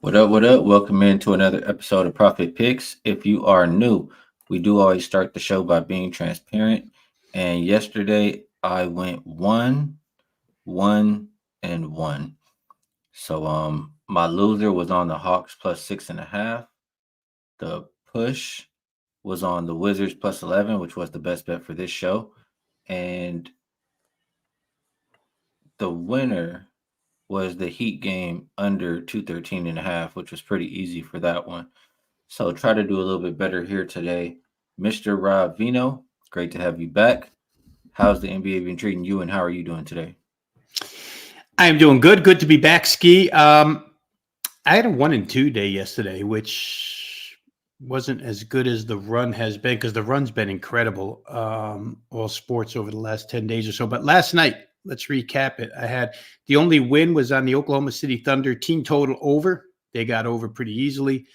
What up? What up? Welcome into another episode of Profit Picks. If you are new, we do always start the show by being transparent. And yesterday I went 1-1-1. So my loser was on the Hawks plus 6.5. The push was on the Wizards plus 11, which was the best bet for this show. And the winner was the Heat game under 213.5, which was pretty easy for that one. So try to do a little bit better here today. Mr. Rob Veno, great to have you back. How's the NBA been treating you, and how are you doing today? I am doing good. Good to be back, Skee. I had a 1-2 day yesterday, which wasn't as good as the run has been because the run's been incredible, all sports over the last 10 days or so. But last night, let's recap it. I had the only win was on the Oklahoma City Thunder team total over. They got over pretty easily.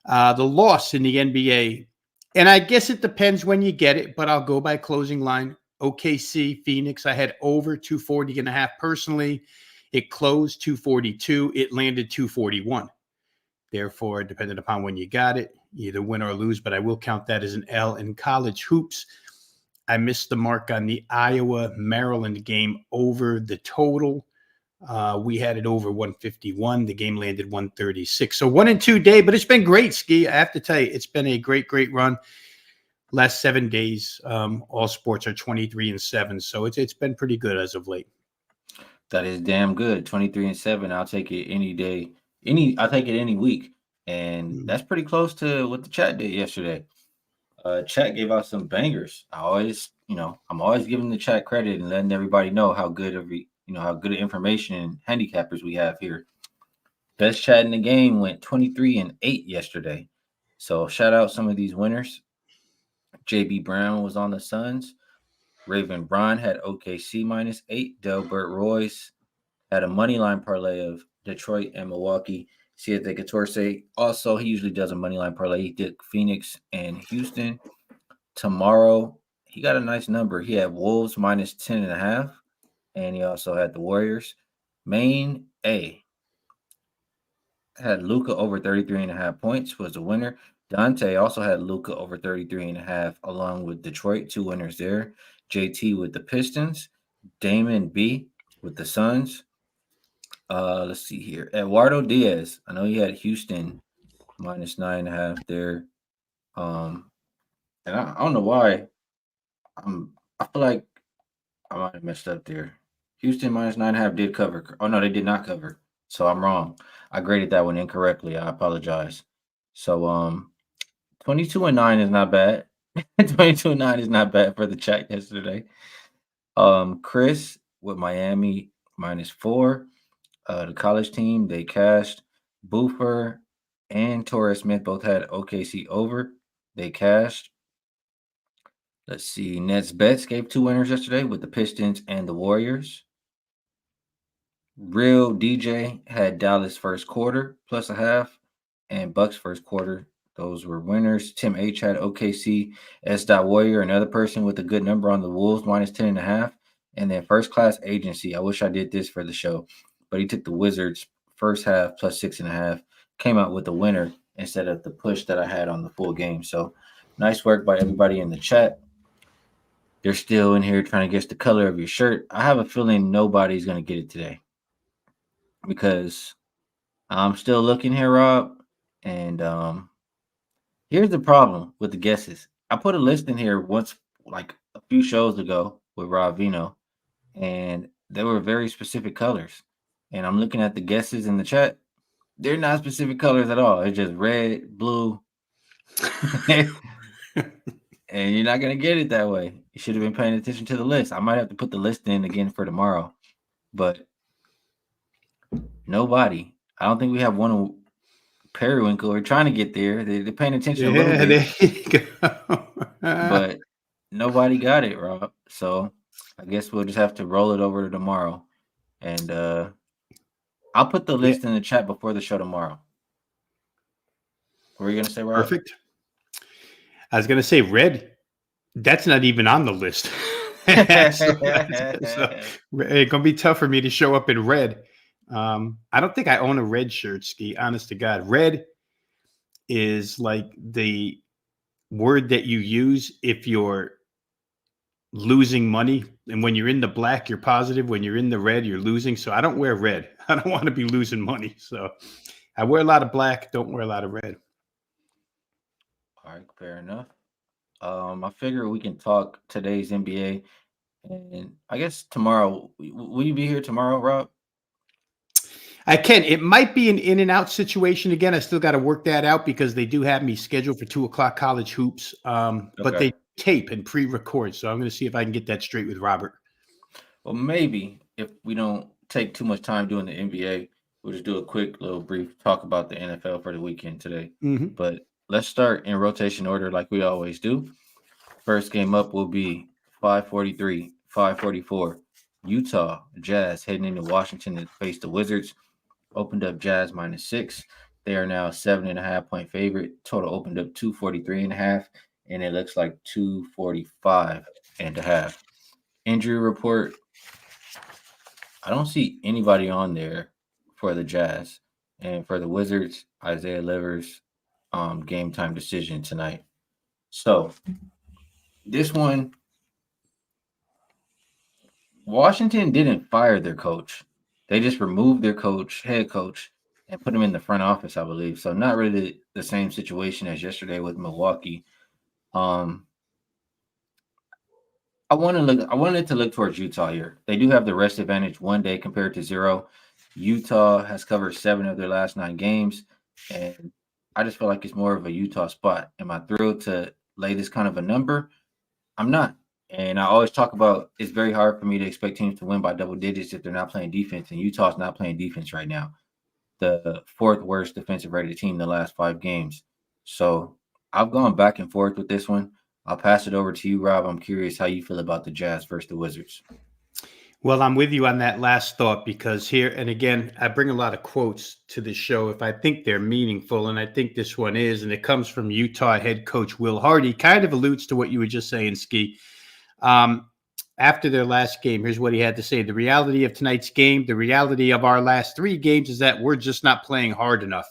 The loss in the NBA, and I guess it depends when you get it, but I'll go by closing line. OKC, Phoenix, I had over 240.5 personally. It closed 242. It landed 241. Therefore, depending upon when you got it, either win or lose, but I will count that as an L in college hoops. I missed the mark on the Iowa-Maryland game over the total. We had it over 151. The game landed 136. So 1-2 day, but it's been great, Skee. I have to tell you, it's been a great, great run. Last 7 days, all sports are 23-7. So it's been pretty good as of late. That is damn good. 23-7. I'll take it any day. I'll take it any week. And that's pretty close to what the chat did yesterday. Chat gave out some bangers. I'm always giving the chat credit and letting everybody know how good how good information and handicappers we have here. Best chat in the game went 23-8 yesterday. So shout out some of these winners. JB Brown was on the Suns. Raven Braun had OKC -8. Delbert Royce had a money line parlay of Detroit and Milwaukee. Siete Catorce also, he usually does a money line parlay. He did Phoenix and Houston. Tomorrow, he got a nice number. He had Wolves -10.5, and he also had the Warriors. Main A had Luka over 33.5 points, was the winner. Dante also had Luka over 33.5, along with Detroit, 2 winners there. JT with the Pistons, Damon B with the Suns. Let's see here. Eduardo Diaz, I know he had Houston -9.5 there. And I don't know why. I feel like I might have messed up there. Houston -9.5 did cover. Oh no, they did not cover. So I'm wrong. I graded that one incorrectly. I apologize. So 22-9 is not bad. 22-9 is not bad for the chat yesterday. Chris with Miami -4. The college team, they cashed. Boofer and Torres Smith both had OKC over. They cashed. Let's see. Nets Bets gave 2 winners yesterday with the Pistons and the Warriors. Real DJ had Dallas first quarter +0.5 and Bucks first quarter. Those were winners. Tim H had OKC, S. Warrior, another person with a good number on the Wolves -10.5. And then First Class Agency. I wish I did this for the show, but he took the Wizards first half +6.5. Came out with a winner instead of the push that I had on the full game. So nice work by everybody in the chat. They're still in here trying to guess the color of your shirt. I have a feeling nobody's going to get it today because I'm still looking here, Rob. And here's the problem with the guesses. I put a list in here once, like a few shows ago with Rob Veno, and there were very specific colors. And I'm looking at the guesses in the chat. They're not specific colors at all. It's just red, blue. And you're not going to get it that way. You should have been paying attention to the list. I might have to put the list in again for tomorrow. But nobody. I don't think we have one periwinkle. We're trying to get there. They're paying attention a little bit. There you go. But nobody got it, Rob. So I guess we'll just have to roll it over to tomorrow. And I'll put the list in the chat before the show tomorrow. What were you going to say, Rob? Perfect. I was going to say red. That's not even on the list. So it's going to be tough for me to show up in red. I don't think I own a red shirt, Skee. Honest to God, red is like the word that you use if you're losing money. And when you're in the black, you're positive. When you're in the red, you're losing. So I don't wear red. I don't want to be losing money. So I wear a lot of black, don't wear a lot of red. All right, fair enough. I figure we can talk today's NBA, and I guess tomorrow. Will you be here tomorrow, Rob? I can. It might be an in and out situation again. I still got to work that out because they do have me scheduled for 2 o'clock college hoops. But Okay. they tape and pre-record, so I'm going to see if I can get that straight with Robert. Well, maybe if we don't take too much time doing the NBA, we'll just do a quick little brief talk about the NFL for the weekend today. Mm-hmm. But let's start in rotation order like we always do. First game up will be 5:43, 5:44. Utah Jazz heading into Washington to face the Wizards. Opened up Jazz -6. They are now 7.5 point favorite. Total opened up 243.5, and it looks like 245.5. Injury report. I don't see anybody on there for the Jazz. And for the Wizards, Isaiah Livers, game time decision tonight. So this one, Washington didn't fire their coach. They just removed their head coach, and put him in the front office, I believe. So not really the same situation as yesterday with Milwaukee. Um, I wanted to look towards Utah here. They do have the rest advantage 1 day compared to 0. Utah has covered 7 of their last 9 games, and I just feel like it's more of a Utah spot. Am I thrilled to lay this kind of a number? I'm not. And I always talk about it's very hard for me to expect teams to win by double digits if they're not playing defense, and Utah's not playing defense right now. The 4th worst defensive rated team in the last 5 games. So I've gone back and forth with this one. I'll pass it over to you, Rob. I'm curious how you feel about the Jazz versus the Wizards. Well, I'm with you on that last thought because here, and again, I bring a lot of quotes to the show if I think they're meaningful, and I think this one is, and it comes from Utah head coach Will Hardy. Kind of alludes to what you were just saying, Skee. After their last game, here's what he had to say. The reality of tonight's game, the reality of our last 3 games is that we're just not playing hard enough.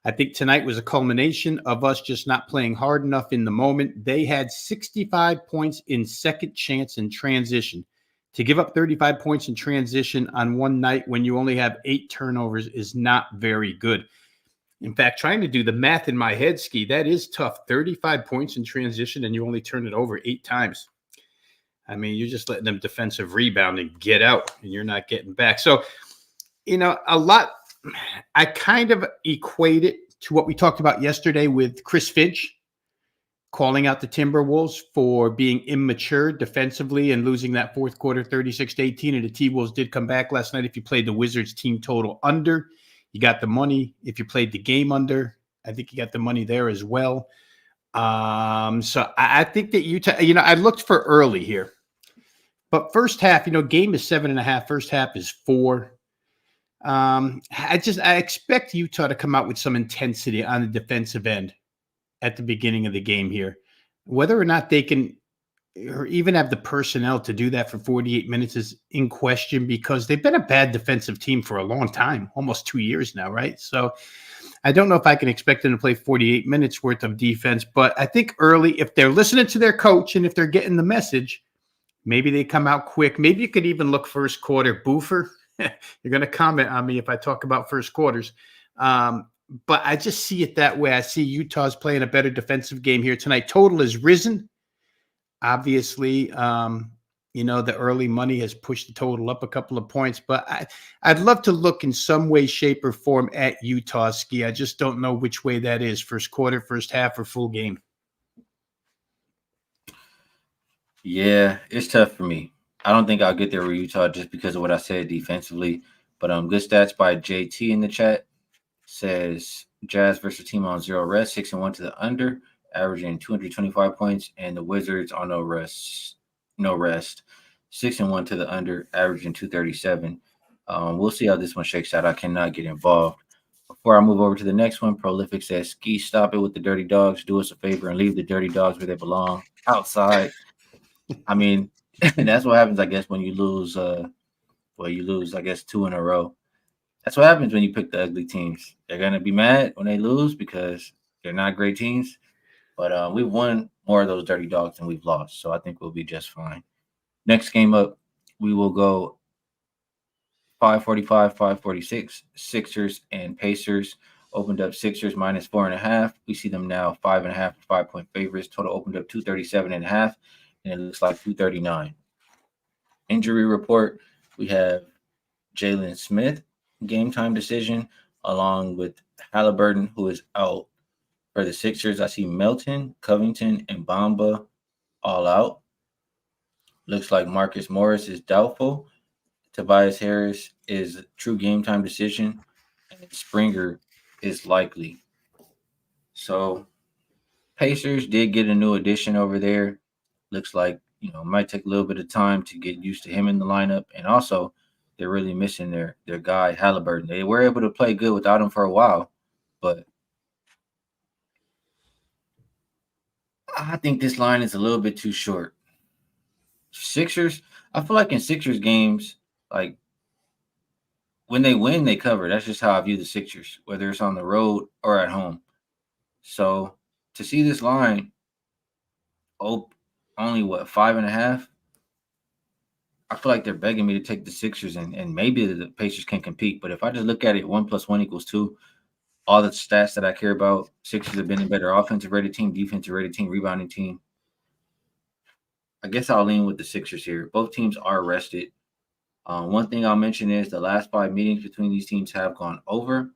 I think tonight was a culmination of us just not playing hard enough in the moment. They had 65 points in second chance and transition. To give up 35 points in transition on one night when you only have 8 turnovers is not very good. In fact, trying to do the math in my head, Skee, that is tough. 35 points in transition and you only turn it over 8 times. I mean, you're just letting them defensive rebound and get out, and you're not getting back. So, I kind of equate it to what we talked about yesterday with Chris Finch calling out the Timberwolves for being immature defensively and losing that 4th quarter 36-18. And the T-Wolves did come back last night. If you played the Wizards team total under, you got the money. If you played the game under, I think you got the money there as well. So I think that Utah, I looked for early here. But first half, game is 7.5. First half is 4. I expect Utah to come out with some intensity on the defensive end at the beginning of the game here. Whether or not they can or even have the personnel to do that for 48 minutes is in question because they've been a bad defensive team for a long time, almost 2 years now, right? So I don't know if I can expect them to play 48 minutes worth of defense, but I think early, if they're listening to their coach and if they're getting the message, maybe they come out quick. Maybe you could even look first quarter. Boofer, you're going to comment on me if I talk about first quarters. But I just see it that way. I see Utah's playing a better defensive game here tonight. Total has risen. Obviously, the early money has pushed the total up a couple of points. But I'd love to look in some way, shape, or form at Utah, Skee. I just don't know which way that is. First quarter, first half, or full game. Yeah, it's tough for me. I don't think I'll get there with Utah just because of what I said defensively. But good stats by JT in the chat says Jazz versus team on 0 rest, 6-1 to the under, averaging 225 points, and the Wizards on no rest, 6-1 to the under, averaging 237. We'll see how this one shakes out. I cannot get involved. Before I move over to the next one, Prolific says, Skee, stop it with the dirty dogs. Do us a favor and leave the dirty dogs where they belong, outside. I mean, that's what happens, I guess, when you lose, I guess, 2 in a row. That's what happens when you pick the ugly teams. They're gonna be mad when they lose because they're not great teams. But we've won more of those dirty dogs than we've lost, so I think we'll be just fine. Next game up, we will go 545, 546. Sixers and Pacers opened up Sixers minus 4.5. We see them now 5.5, 5 point favorites. Total opened up 237.5, and it looks like 239. Injury report: we have Jalen Smith, game time decision, along with Halliburton, who is out for the Sixers. I see Melton, Covington, and Bamba all out. Looks like Marcus Morris is doubtful. Tobias Harris is true game time decision, and Springer is likely. So Pacers did get a new addition over there. Looks like it might take a little bit of time to get used to him in the lineup, and also they're really missing their guy Halliburton. They were able to play good without him for a while, but I think this line is a little bit too short. Sixers, I feel like in Sixers games, like when they win, they cover. That's just how I view the Sixers, whether it's on the road or at home. So to see this line, only what 5.5? I feel like they're begging me to take the Sixers, and maybe the Pacers can compete. But if I just look at it, 1+1 = 2, all the stats that I care about, Sixers have been a better offensive rated team, defensive rated team, rebounding team. I guess I'll lean with the Sixers here. Both teams are rested. One thing I'll mention is the last 5 meetings between these teams have gone over.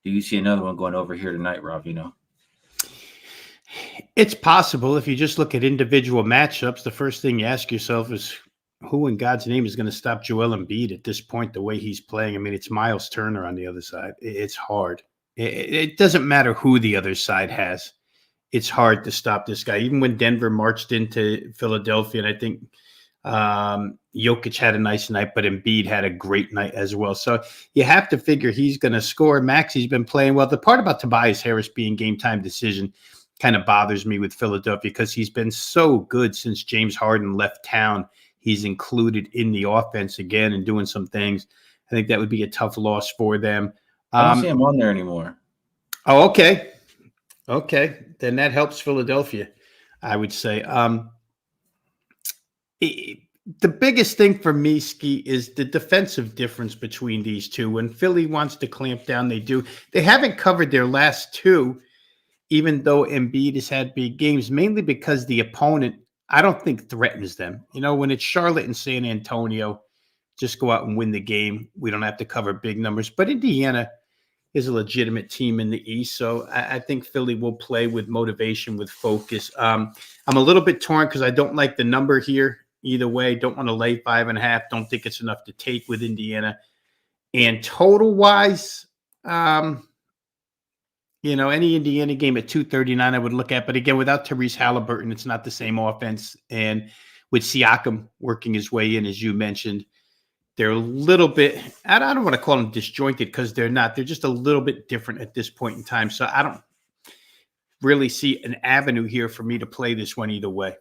Do you see another one going over here tonight, Ravino? It's possible. If you just look at individual matchups, the first thing you ask yourself is who in God's name is going to stop Joel Embiid at this point, the way he's playing? I mean, it's Miles Turner on the other side. It's hard. It doesn't matter who the other side has. It's hard to stop this guy. Even when Denver marched into Philadelphia, and I think Jokic had a nice night, but Embiid had a great night as well. So you have to figure he's going to score. Maxey's been playing well. The part about Tobias Harris being game time decision kind of bothers me with Philadelphia because he's been so good since James Harden left town. He's included in the offense again and doing some things. I think that would be a tough loss for them. I don't see him on there anymore. Oh, okay. Okay. Then that helps Philadelphia, I would say. The biggest thing for me, Skee, is the defensive difference between these two. When Philly wants to clamp down, they do. They haven't covered their last 2, even though Embiid has had big games, mainly because the opponent, I don't think, threatens them. When it's Charlotte and San Antonio, just go out and win the game. We don't have to cover big numbers. But Indiana is a legitimate team in the East, so I think Philly will play with motivation, with focus. I'm a little bit torn because I don't like the number here either way. Don't want to lay 5.5. Don't think it's enough to take with Indiana. And total-wise, any Indiana game at 239 I would look at. But again, without Tyrese Halliburton, it's not the same offense. And with Siakam working his way in, as you mentioned, they're a little bit, I don't want to call them disjointed because they're not. They're just a little bit different at this point in time. So I don't really see an avenue here for me to play this one either way.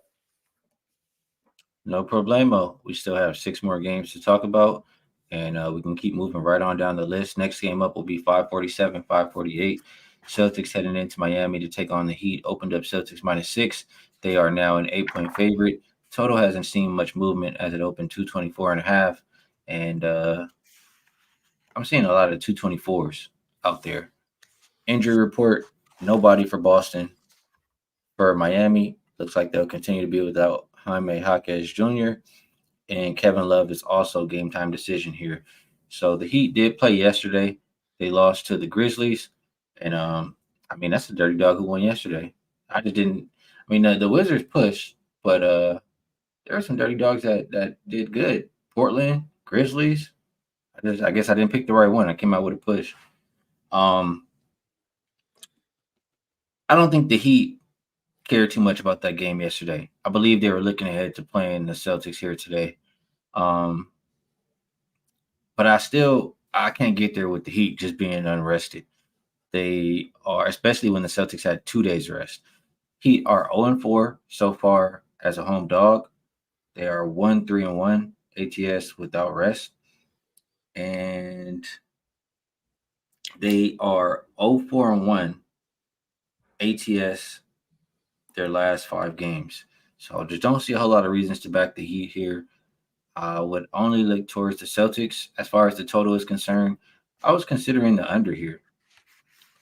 No problemo. We still have 6 more games to talk about, and we can keep moving right on down the list. Next game up will be 547, 548. Celtics heading into Miami to take on the Heat. Opened up Celtics -6. They are now an 8-point favorite. Total hasn't seen much movement as it opened 224.5. And I'm seeing a lot of 224s out there. Injury report: nobody for Boston. For Miami, looks like they'll continue to be without Jaime Jaquez Jr. And Kevin Love is also game time decision here. So the Heat did play yesterday. They lost to the Grizzlies. And that's a dirty dog who won yesterday. I just didn't. The Wizards pushed, but there are some dirty dogs that did good. Portland, Grizzlies. I guess I didn't pick the right one. I came out with a push. I don't think the Heat cared too much about that game yesterday. I believe they were looking ahead to playing the Celtics here today. But I can't get there with the Heat just being unrested. They are, especially when the Celtics had 2 days rest. Heat are 0-4 so far as a home dog. They are 1-3-1 ATS without rest. and they are 0-4-1 ATS their last 5 games. So just don't see a whole lot of reasons to back the Heat here. I would only look towards the Celtics as far as the total is concerned. I was considering the under here.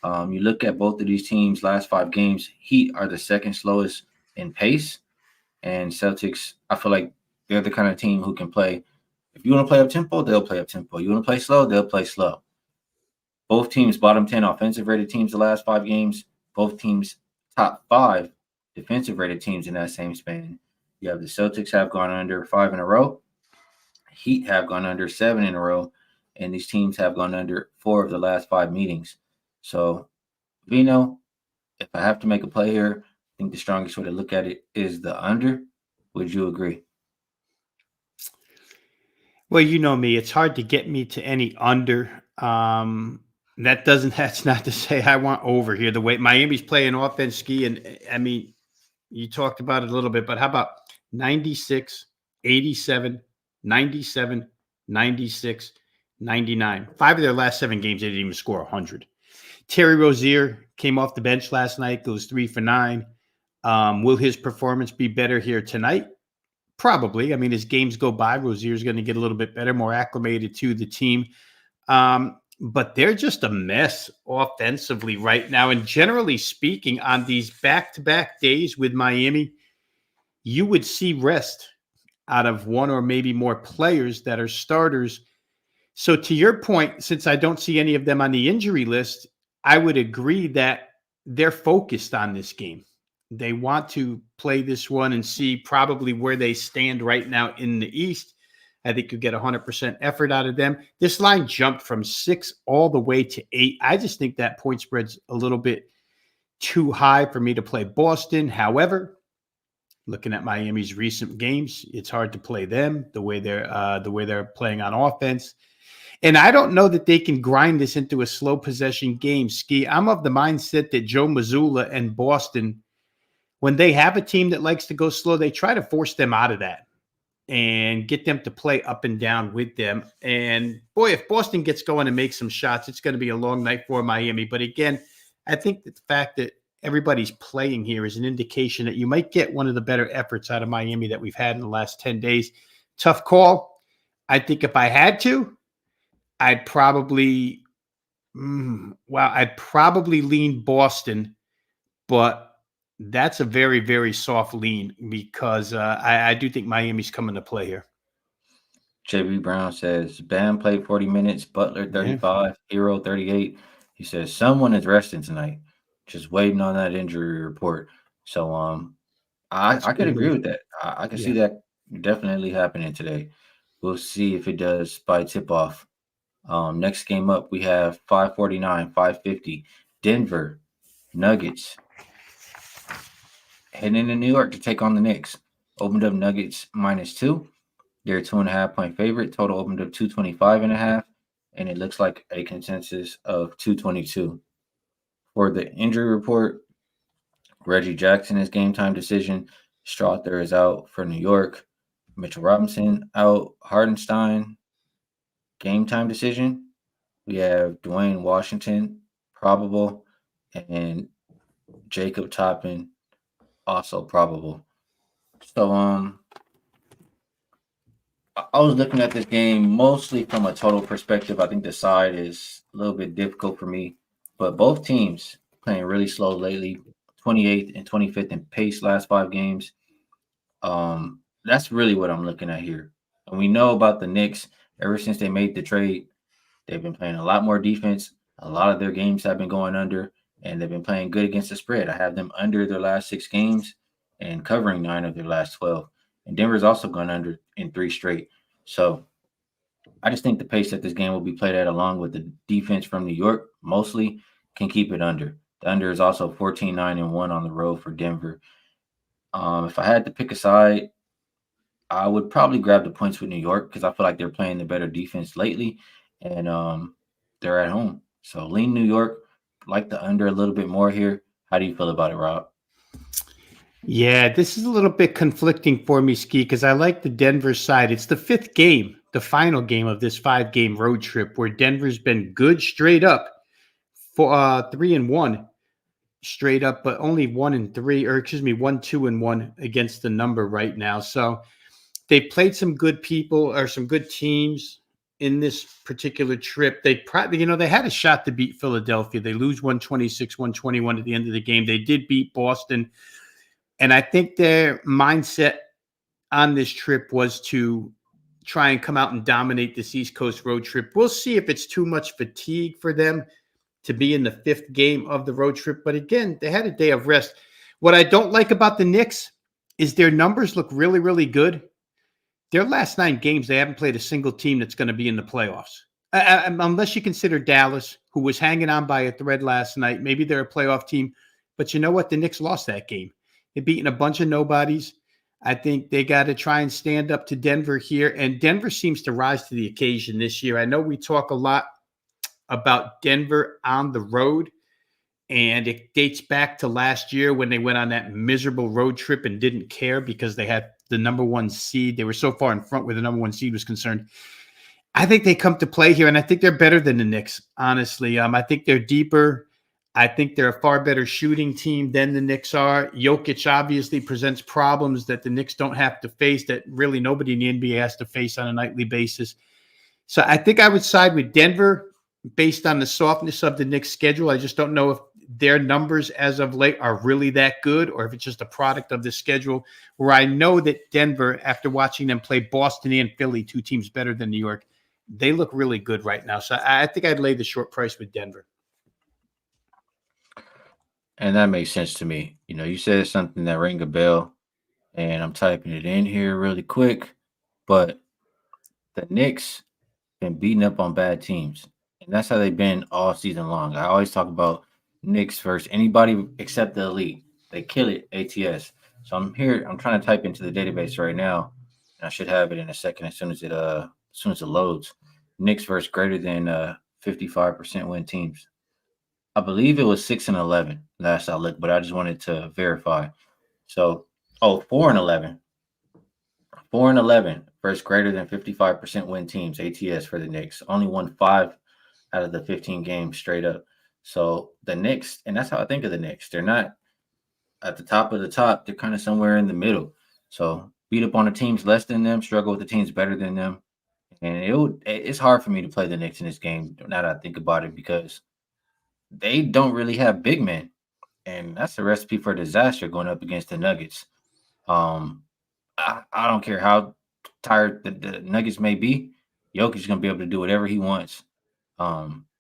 You look at both of these teams' last 5 games. Heat are the second slowest in pace, and Celtics, I feel like they're the kind of team who can play. If you want to play up tempo, they'll play up tempo. You want to play slow, they'll play slow. Both teams bottom 10 offensive rated teams the last 5 games. Both teams top 5 defensive rated teams in that same span. You have the Celtics have gone under 5 in a row. Heat have gone under 7 in a row. And these teams have gone under 4 of the last 5 meetings. So, Veno, if I have to make a play here, I think the strongest way to look at it is the under. Would you agree? Well, you know me, it's hard to get me to any under. That's not to say I want over here. The way Miami's playing offense, Skee, and I mean, you talked about it a little bit, but how about 96, 87, 97, 96, 99? 5 of their last 7 games, they didn't even score 100. Terry Rozier came off the bench last night, goes 3 for 9. Will his performance be better here tonight? Probably. I mean, as games go by, Rozier's going to get a little bit better, more acclimated to the team. But they're just a mess offensively right now. And generally speaking, on these back-to-back days with Miami, you would see rest out of one or maybe more players that are starters. So to your point, since I don't see any of them on the injury list, I would agree that they're focused on this game. They want to play this one and see probably where they stand right now in the East. I think you get 100% effort out of them. This line jumped from 6 all the way to 8. I just think that point spread's a little bit too high for me to play Boston. However, looking at Miami's recent games, it's hard to play them the way they're playing on offense. And I don't know that they can grind this into a slow possession game, Skee. I'm of the mindset that Joe Mazzulla and Boston, when they have a team that likes to go slow, they try to force them out of that and get them to play up and down with them. And boy, if Boston gets going and makes some shots, it's going to be a long night for Miami. But again, I think that the fact that everybody's playing here is an indication that you might get one of the better efforts out of Miami that we've had in the last 10 days. Tough call. I think if I had to, I'd probably lean Boston, but that's a very, very soft lean because I do think Miami's coming to play here. JB Brown says, Bam played 40 minutes, Butler 35, Hero 38. He says, someone is resting tonight, just waiting on that injury report. So I could agree with that. I can see that definitely happening today. We'll see if it does by tip-off. Next game up, we have 549, 550, Denver Nuggets heading into New York to take on the Knicks. Opened up Nuggets -2. They're a 2.5-point favorite. Total opened up 225.5, and it looks like a consensus of 222. For the injury report, Reggie Jackson is game time decision. Strother is out for New York. Mitchell Robinson out. Hardenstein, game time decision. We have Dwayne Washington, probable, and Jacob Toppin, also probable. So I was looking at this game mostly from a total perspective. I think the side is a little bit difficult for me, but both teams playing really slow lately, 28th and 25th in pace last 5 games. That's really what I'm looking at here. And we know about the Knicks ever since they made the trade. They've been playing a lot more defense. A lot of their games have been going under, and they've been playing good against the spread. I have them under their last 6 games and covering 9 of their last 12. And Denver's also gone under in 3 straight. So I just think the pace that this game will be played at, along with the defense from New York, mostly can keep it under. The under is also 14-9-1 on the road for Denver. If I had to pick a side, I would probably grab the points with New York because I feel like they're playing the better defense lately, and they're at home. So lean New York, like the under a little bit more here. How do you feel about it, Rob? Yeah, this is a little bit conflicting for me, Skee, because I like the Denver side. It's the 5th game the final game of this 5-game road trip where Denver's been good straight up for 3-1 straight up, but only 1-3, or excuse me, 1-2-1 against the number right now. So they played some good people or some good teams in this particular trip. They probably, they had a shot to beat Philadelphia. They lose 126-121 at the end of the game. They did beat Boston. And I think their mindset on this trip was to try and come out and dominate this East Coast road trip. We'll see if it's too much fatigue for them to be in the 5th game of the road trip. But again, they had a day of rest. What I don't like about the Knicks is their numbers look really, really good. Their last 9 games, they haven't played a single team that's going to be in the playoffs. Unless you consider Dallas, who was hanging on by a thread last night. Maybe they're a playoff team. But you know what? The Knicks lost that game. They're beating a bunch of nobodies. I think they got to try and stand up to Denver here. And Denver seems to rise to the occasion this year. I know we talk a lot about Denver on the road, and it dates back to last year when they went on that miserable road trip and didn't care because they had the number 1 seed. They were so far in front where the number 1 seed was concerned. I think they come to play here, and I think they're better than the Knicks, honestly. I think they're deeper. I think they're a far better shooting team than the Knicks are. Jokic obviously presents problems that the Knicks don't have to face, that really nobody in the NBA has to face on a nightly basis. So I think I would side with Denver based on the softness of the Knicks' schedule. I just don't know if their numbers as of late are really that good or if it's just a product of the schedule, where I know that Denver, after watching them play Boston and Philly, 2 teams better than New York, they look really good right now. So I think I'd lay the short price with Denver. And that makes sense to me. You said something that rang a bell, and I'm typing it in here really quick. But the Knicks been beating up on bad teams, and that's how they've been all season long. I always talk about Knicks versus anybody except the elite. They kill it, ATS. So I'm here. I'm trying to type into the database right now, and I should have it in a second as soon as it loads. Knicks versus greater than 55% win teams. I believe it was 6-11 last I looked, but I just wanted to verify. So, 4-11. 4-11 versus greater than 55% win teams, ATS for the Knicks. Only won 5 out of the 15 games straight up. So the Knicks, and that's how I think of the Knicks. They're not at the top of the top. They're kind of somewhere in the middle. So beat up on the teams less than them, struggle with the teams better than them. And it's hard for me to play the Knicks in this game now that I think about it, because they don't really have big men. And that's a recipe for disaster going up against the Nuggets. I don't care how tired the Nuggets may be. Jokic is going to be able to do whatever he wants,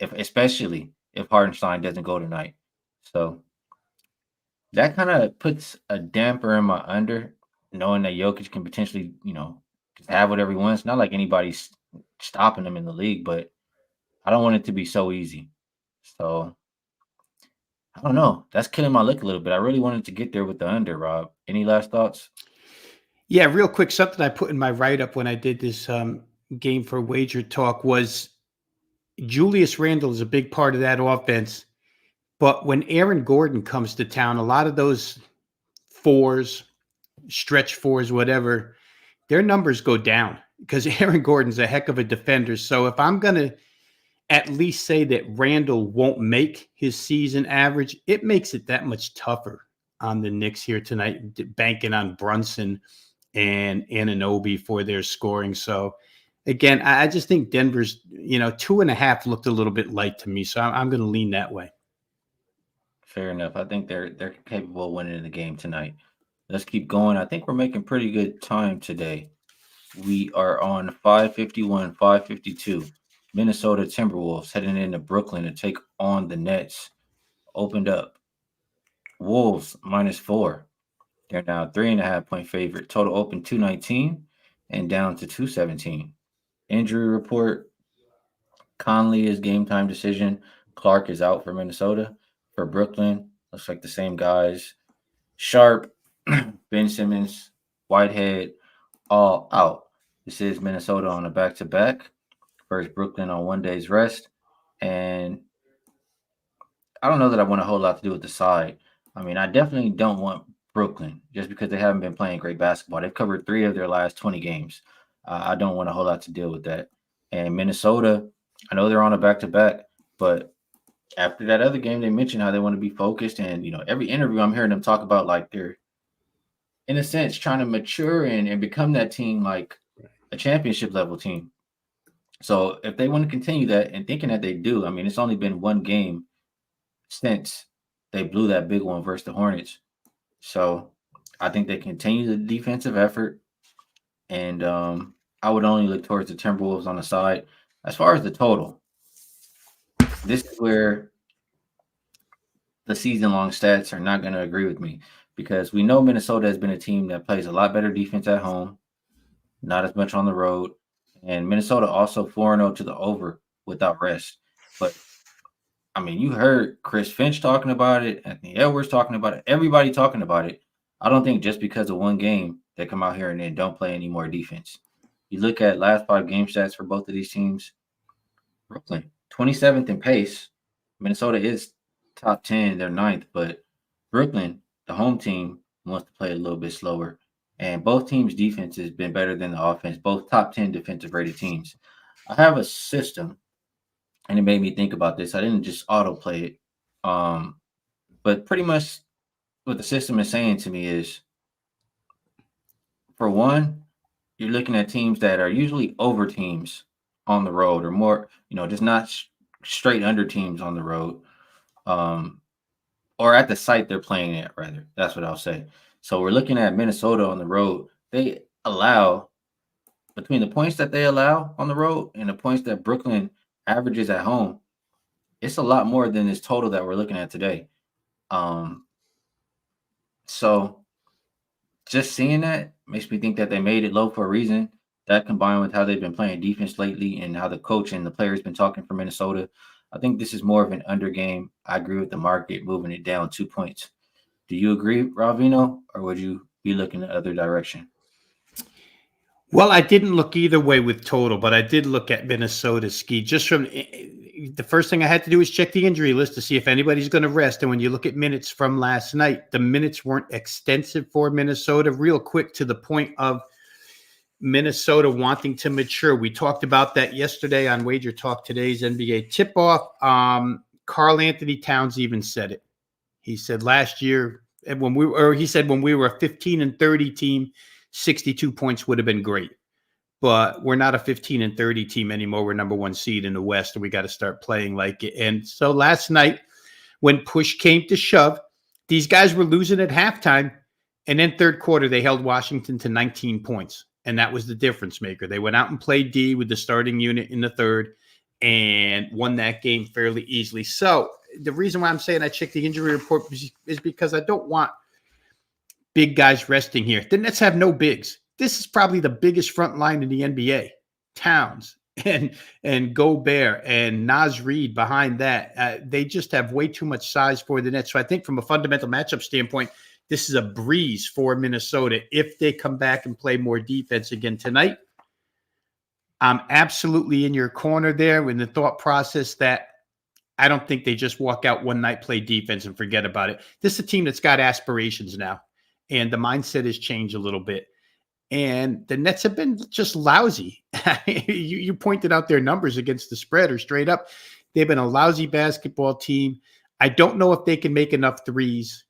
especially if Hardenstein doesn't go tonight. So that kind of puts a damper in my under, knowing that Jokic can potentially, just have whatever he wants. Not like anybody's stopping him in the league, but I don't want it to be so easy. So I don't know. That's killing my look a little bit. I really wanted to get there with the under, Rob. Any last thoughts? Yeah, real quick, something I put in my write-up when I did this game for Wagertalk was Julius Randle is a big part of that offense. But when Aaron Gordon comes to town, a lot of those 4s, stretch 4s, whatever, their numbers go down because Aaron Gordon's a heck of a defender. So if I'm going to at least say that Randle won't make his season average, it makes it that much tougher on the Knicks here tonight, banking on Brunson and Anunoby for their scoring. So again, I just think Denver's, 2.5 looked a little bit light to me. So I'm going to lean that way. Fair enough. I think they're capable of winning the game tonight. Let's keep going. I think we're making pretty good time today. We are on 551, 552. Minnesota Timberwolves heading into Brooklyn to take on the Nets. Opened up. Wolves -4. They're now 3.5-point favorite. Total open 219 and down to 217. Injury report. Conley is game time decision. Clark is out for Minnesota. For Brooklyn, looks like the same guys. Sharp, Ben Simmons, Whitehead, all out. This is Minnesota on a back-to-back versus Brooklyn on 1 day's rest. And I don't know that I want a whole lot to do with the side. I mean, I definitely don't want Brooklyn just because they haven't been playing great basketball. They've covered 3 of their last 20 games. I don't want a whole lot to deal with that. And Minnesota, I know they're on a back-to-back, but after that other game, they mentioned how they want to be focused. And, every interview I'm hearing them talk about, like, they're, in a sense, trying to mature and become that team, like a championship level team. So if they want to continue that and thinking that they do, I mean, it's only been one game since they blew that big one versus the Hornets. So I think they continue the defensive effort. And I would only look towards the Timberwolves on the side. As far as the total, this is where the season long stats are not going to agree with me because we know Minnesota has been a team that plays a lot better defense at home, not as much on the road. And Minnesota also 4-0 to the over without rest. But I mean, you heard Chris Finch talking about it, Anthony Edwards talking about it, everybody talking about it. I don't think just because of one game they come out here and then don't play any more defense. You look at last 5 game stats for both of these teams. Brooklyn, 27th in pace. Minnesota is top 10, they're 9th, but Brooklyn, the home team, wants to play a little bit slower. And both teams' defense has been better than the offense, both top 10 defensive rated teams. I have a system, and it made me think about this. I didn't just autoplay it. But pretty much what the system is saying to me is, for one, you're looking at teams that are usually over teams on the road or more, just not straight under teams on the road. Or at the site they're playing at, rather. That's what I'll say. So we're looking at Minnesota on the road. They allow, between the points that they allow on the road and the points that Brooklyn averages at home, it's a lot more than this total that we're looking at today. So just seeing that makes me think that they made it low for a reason. That combined with how they've been playing defense lately and how the coach and the players been talking for Minnesota, I think this is more of an under game. I agree with the market moving it down 2 points. Do you agree, Ravino, or would you be looking the other direction? Well, I didn't look either way with total, but I did look at Minnesota Skee. Just from the first thing I had to do was check the injury list to see if anybody's going to rest. And when you look at minutes from last night, the minutes weren't extensive for Minnesota. Real quick, to the point of Minnesota wanting to mature. We talked about that yesterday on Wagertalk, today's NBA tip-off. Karl Anthony Towns even said it. He said last year, when we were a 15-30 team, 62 points would have been great. But we're not a 15-30 team anymore. We're number 1 seed in the West, and we got to start playing like it. And so last night, when push came to shove, these guys were losing at halftime. And then third quarter, they held Washington to 19 points. And that was the difference maker. They went out and played D with the starting unit in the third and won that game fairly easily. So the reason why I'm saying I checked the injury report is because I don't want big guys resting here. The Nets have no bigs. This is probably the biggest front line in the NBA. Towns and Gobert and Naz Reid behind that. They just have way too much size for the Nets. So I think from a fundamental matchup standpoint, this is a breeze for Minnesota if they come back and play more defense again tonight. I'm absolutely in your corner there in the thought process that I don't think they just walk out one night, play defense, and forget about it. This is a team that's got aspirations now, and the mindset has changed a little bit. And the Nets have been just lousy. You pointed out their numbers against the spread or straight up. They've been a lousy basketball team. I don't know if they can make enough threes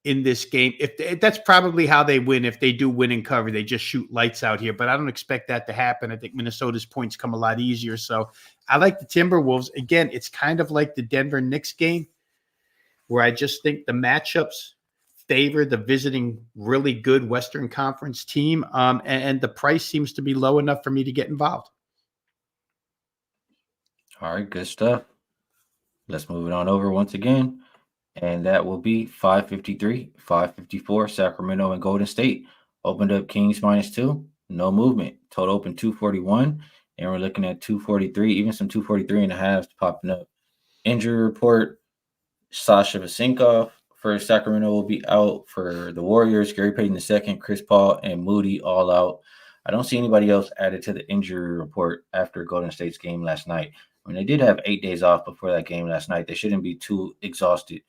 in this game. If that's probably how they win. If they do win and cover, they just shoot lights out here. But I don't expect that to happen. I think Minnesota's points come a lot easier. So I like the Timberwolves. Again, it's kind of like the Denver Knicks game where I just think the matchups favor the visiting really good Western Conference team. And the price seems to be low enough for me to get involved. All right, good stuff. Let's move it on over once again. And that will be 553, 554, Sacramento and Golden State. Opened up Kings -2, no movement. Total open 241, and we're looking at 243, even some 243 and a half popping up. Injury report, Sasha Vasenkov for Sacramento will be out. For the Warriors, Gary Payton II, Chris Paul, and Moody all out. I don't see anybody else added to the injury report after Golden State's game last night. I mean, they did have 8 days off before that game last night. They shouldn't be too exhausted.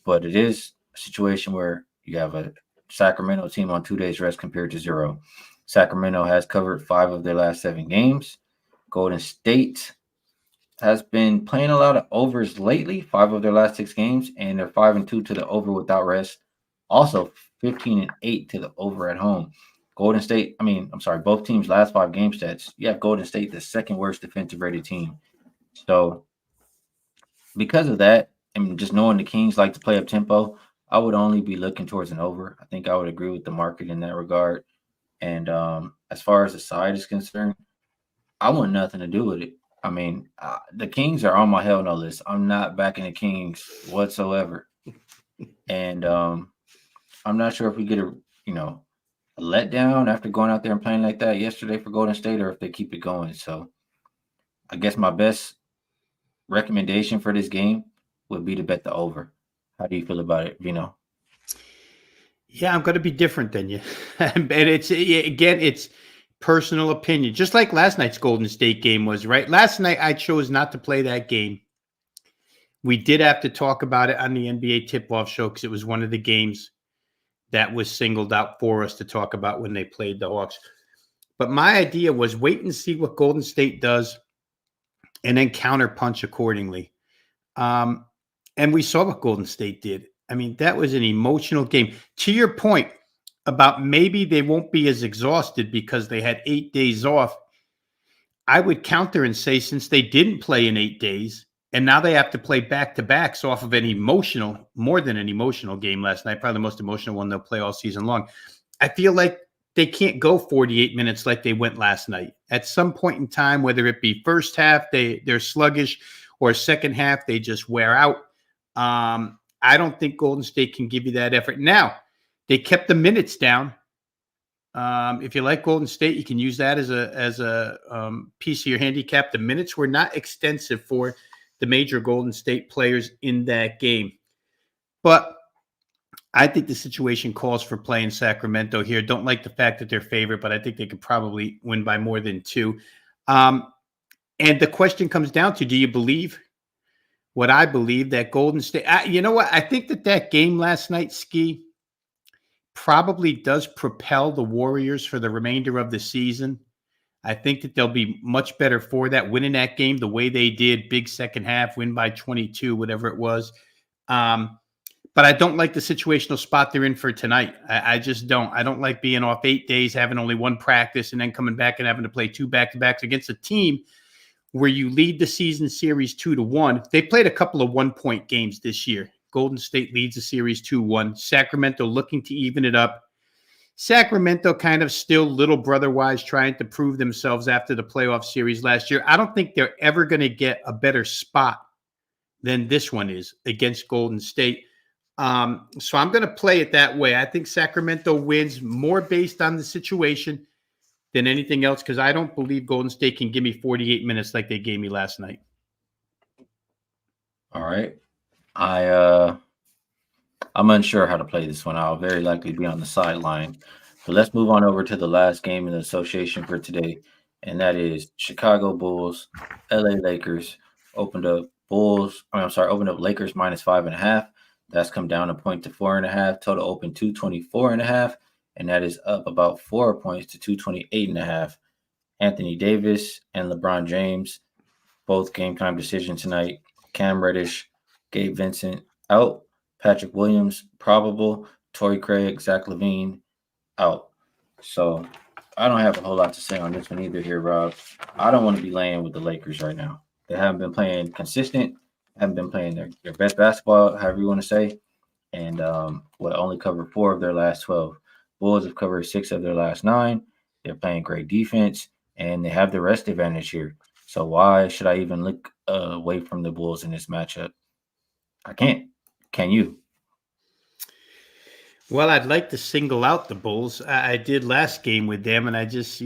But it is a situation where you have a Sacramento team on 2 days rest compared to 0. Sacramento has covered 5 of their last 7 games. Golden State has been playing a lot of overs lately, 5 of their last 6 games, and they're 5-2 to the over without rest. Also 15-8 to the over at home. Golden State, both teams' last 5 game stats. You have Golden State, the second worst defensive rated team. So because of that, and just knowing the Kings like to play up tempo, I would only be looking towards an over. I think I would agree with the market in that regard. And as far as the side is concerned, I want nothing to do with it. The Kings are on my hell no list. I'm not backing the Kings whatsoever. And I'm not sure if we get a letdown after going out there and playing like that yesterday for Golden State, or if they keep it going. So I guess my best recommendation for this game would be to bet the over. How do you feel about it, Veno? Yeah, I'm going to be different than you. And it's personal opinion. Just like last night's Golden State game was, right? Last night, I chose not to play that game. We did have to talk about it on the NBA tip-off show because it was one of the games that was singled out for us to talk about when they played the Hawks. But my idea was wait and see what Golden State does and then counterpunch accordingly. And we saw what Golden State did. That was an emotional game. To your point about maybe they won't be as exhausted because they had 8 days off, I would counter and say since they didn't play in 8 days, and now they have to play back-to-backs off of more than an emotional game last night, probably the most emotional one they'll play all season long. I feel like they can't go 48 minutes like they went last night. At some point in time, whether it be first half, they're sluggish, or second half, they just wear out. I don't think Golden State can give you that effort. Now, they kept the minutes down. If you like Golden State, you can use that as a piece of your handicap. The minutes were not extensive for the major Golden State players in that game. But I think the situation calls for playing Sacramento here. Don't like the fact that they're favored, but I think they could probably win by more than 2. And the question comes down to, do you believe what I believe, that Golden State? You know what? I think that game last night, Skee, probably does propel the Warriors for the remainder of the season. I think that they'll be much better for that, winning that game the way they did, big second half, win by 22, whatever it was. But I don't like the situational spot they're in for tonight. I just don't. I don't like being off 8 days, having only one practice, and then coming back and having to play 2 back-to-backs against a team where you lead the season series 2-1. They played a couple of 1-point games this year. Golden State leads the series 2-1. Sacramento looking to even it up. Sacramento kind of still little brother-wise trying to prove themselves after the playoff series last year. I don't think they're ever going to get a better spot than this one is against Golden State. So I'm going to play it that way. I think Sacramento wins more based on the situation than anything else because I don't believe Golden State can give me 48 minutes like they gave me last night. All right. I'm unsure how to play this one. I'll very likely be on the sideline. But let's move on over to the last game in the association for today, and that is Chicago Bulls, LA Lakers. Opened up Lakers minus 5.5. That's come down a point to 4.5. Total open 224.5, and that is up about 4 points to 228.5. Anthony Davis and LeBron James, both game time decision tonight. Cam Reddish, Gabe Vincent out. Patrick Williams, probable. Torrey Craig, Zach LaVine, out. So I don't have a whole lot to say on this one either here, Rob. I don't want to be laying with the Lakers right now. They haven't been playing consistent, haven't been playing their best basketball, however you want to say, and only covered 4 of their last 12. Bulls have covered 6 of their last 9. They're playing great defense, and they have the rest advantage here. So why should I even look away from the Bulls in this matchup? I can't. Can you? Well, I'd like to single out the Bulls. I did last game with them, and I just,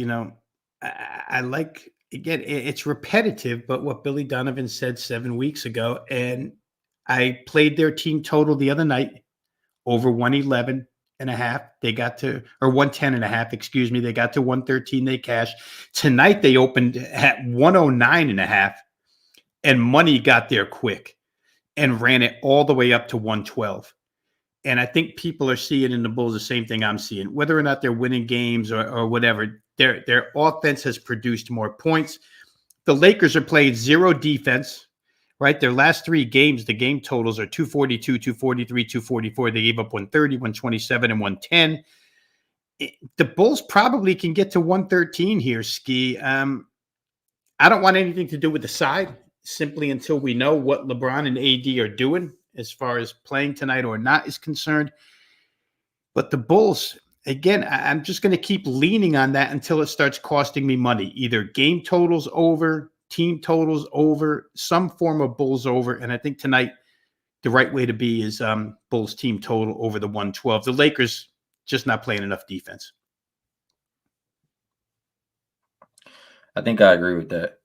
I like, again, it's repetitive, but what Billy Donovan said 7 weeks ago, and I played their team total the other night over 111.5. They got to, or 110.5, excuse me. They got to 113. They cashed. Tonight, they opened at 109.5, and money got there quick and ran it all the way up to 112. And I think people are seeing in the Bulls the same thing I'm seeing, whether or not they're winning games or whatever. Their offense has produced more points. The Lakers are playing zero defense, right? Their last 3 games, the game totals are 242, 243, 244. They gave up 130, 127, and 110. The Bulls probably can get to 113 here, Skee. I don't want anything to do with the side, simply until we know what LeBron and AD are doing as far as playing tonight or not is concerned. But the Bulls, again, I'm just going to keep leaning on that until it starts costing me money. Either game totals over, team totals over, some form of Bulls over. And I think tonight the right way to be is Bulls team total over the 112. The Lakers just not playing enough defense. I think I agree with that.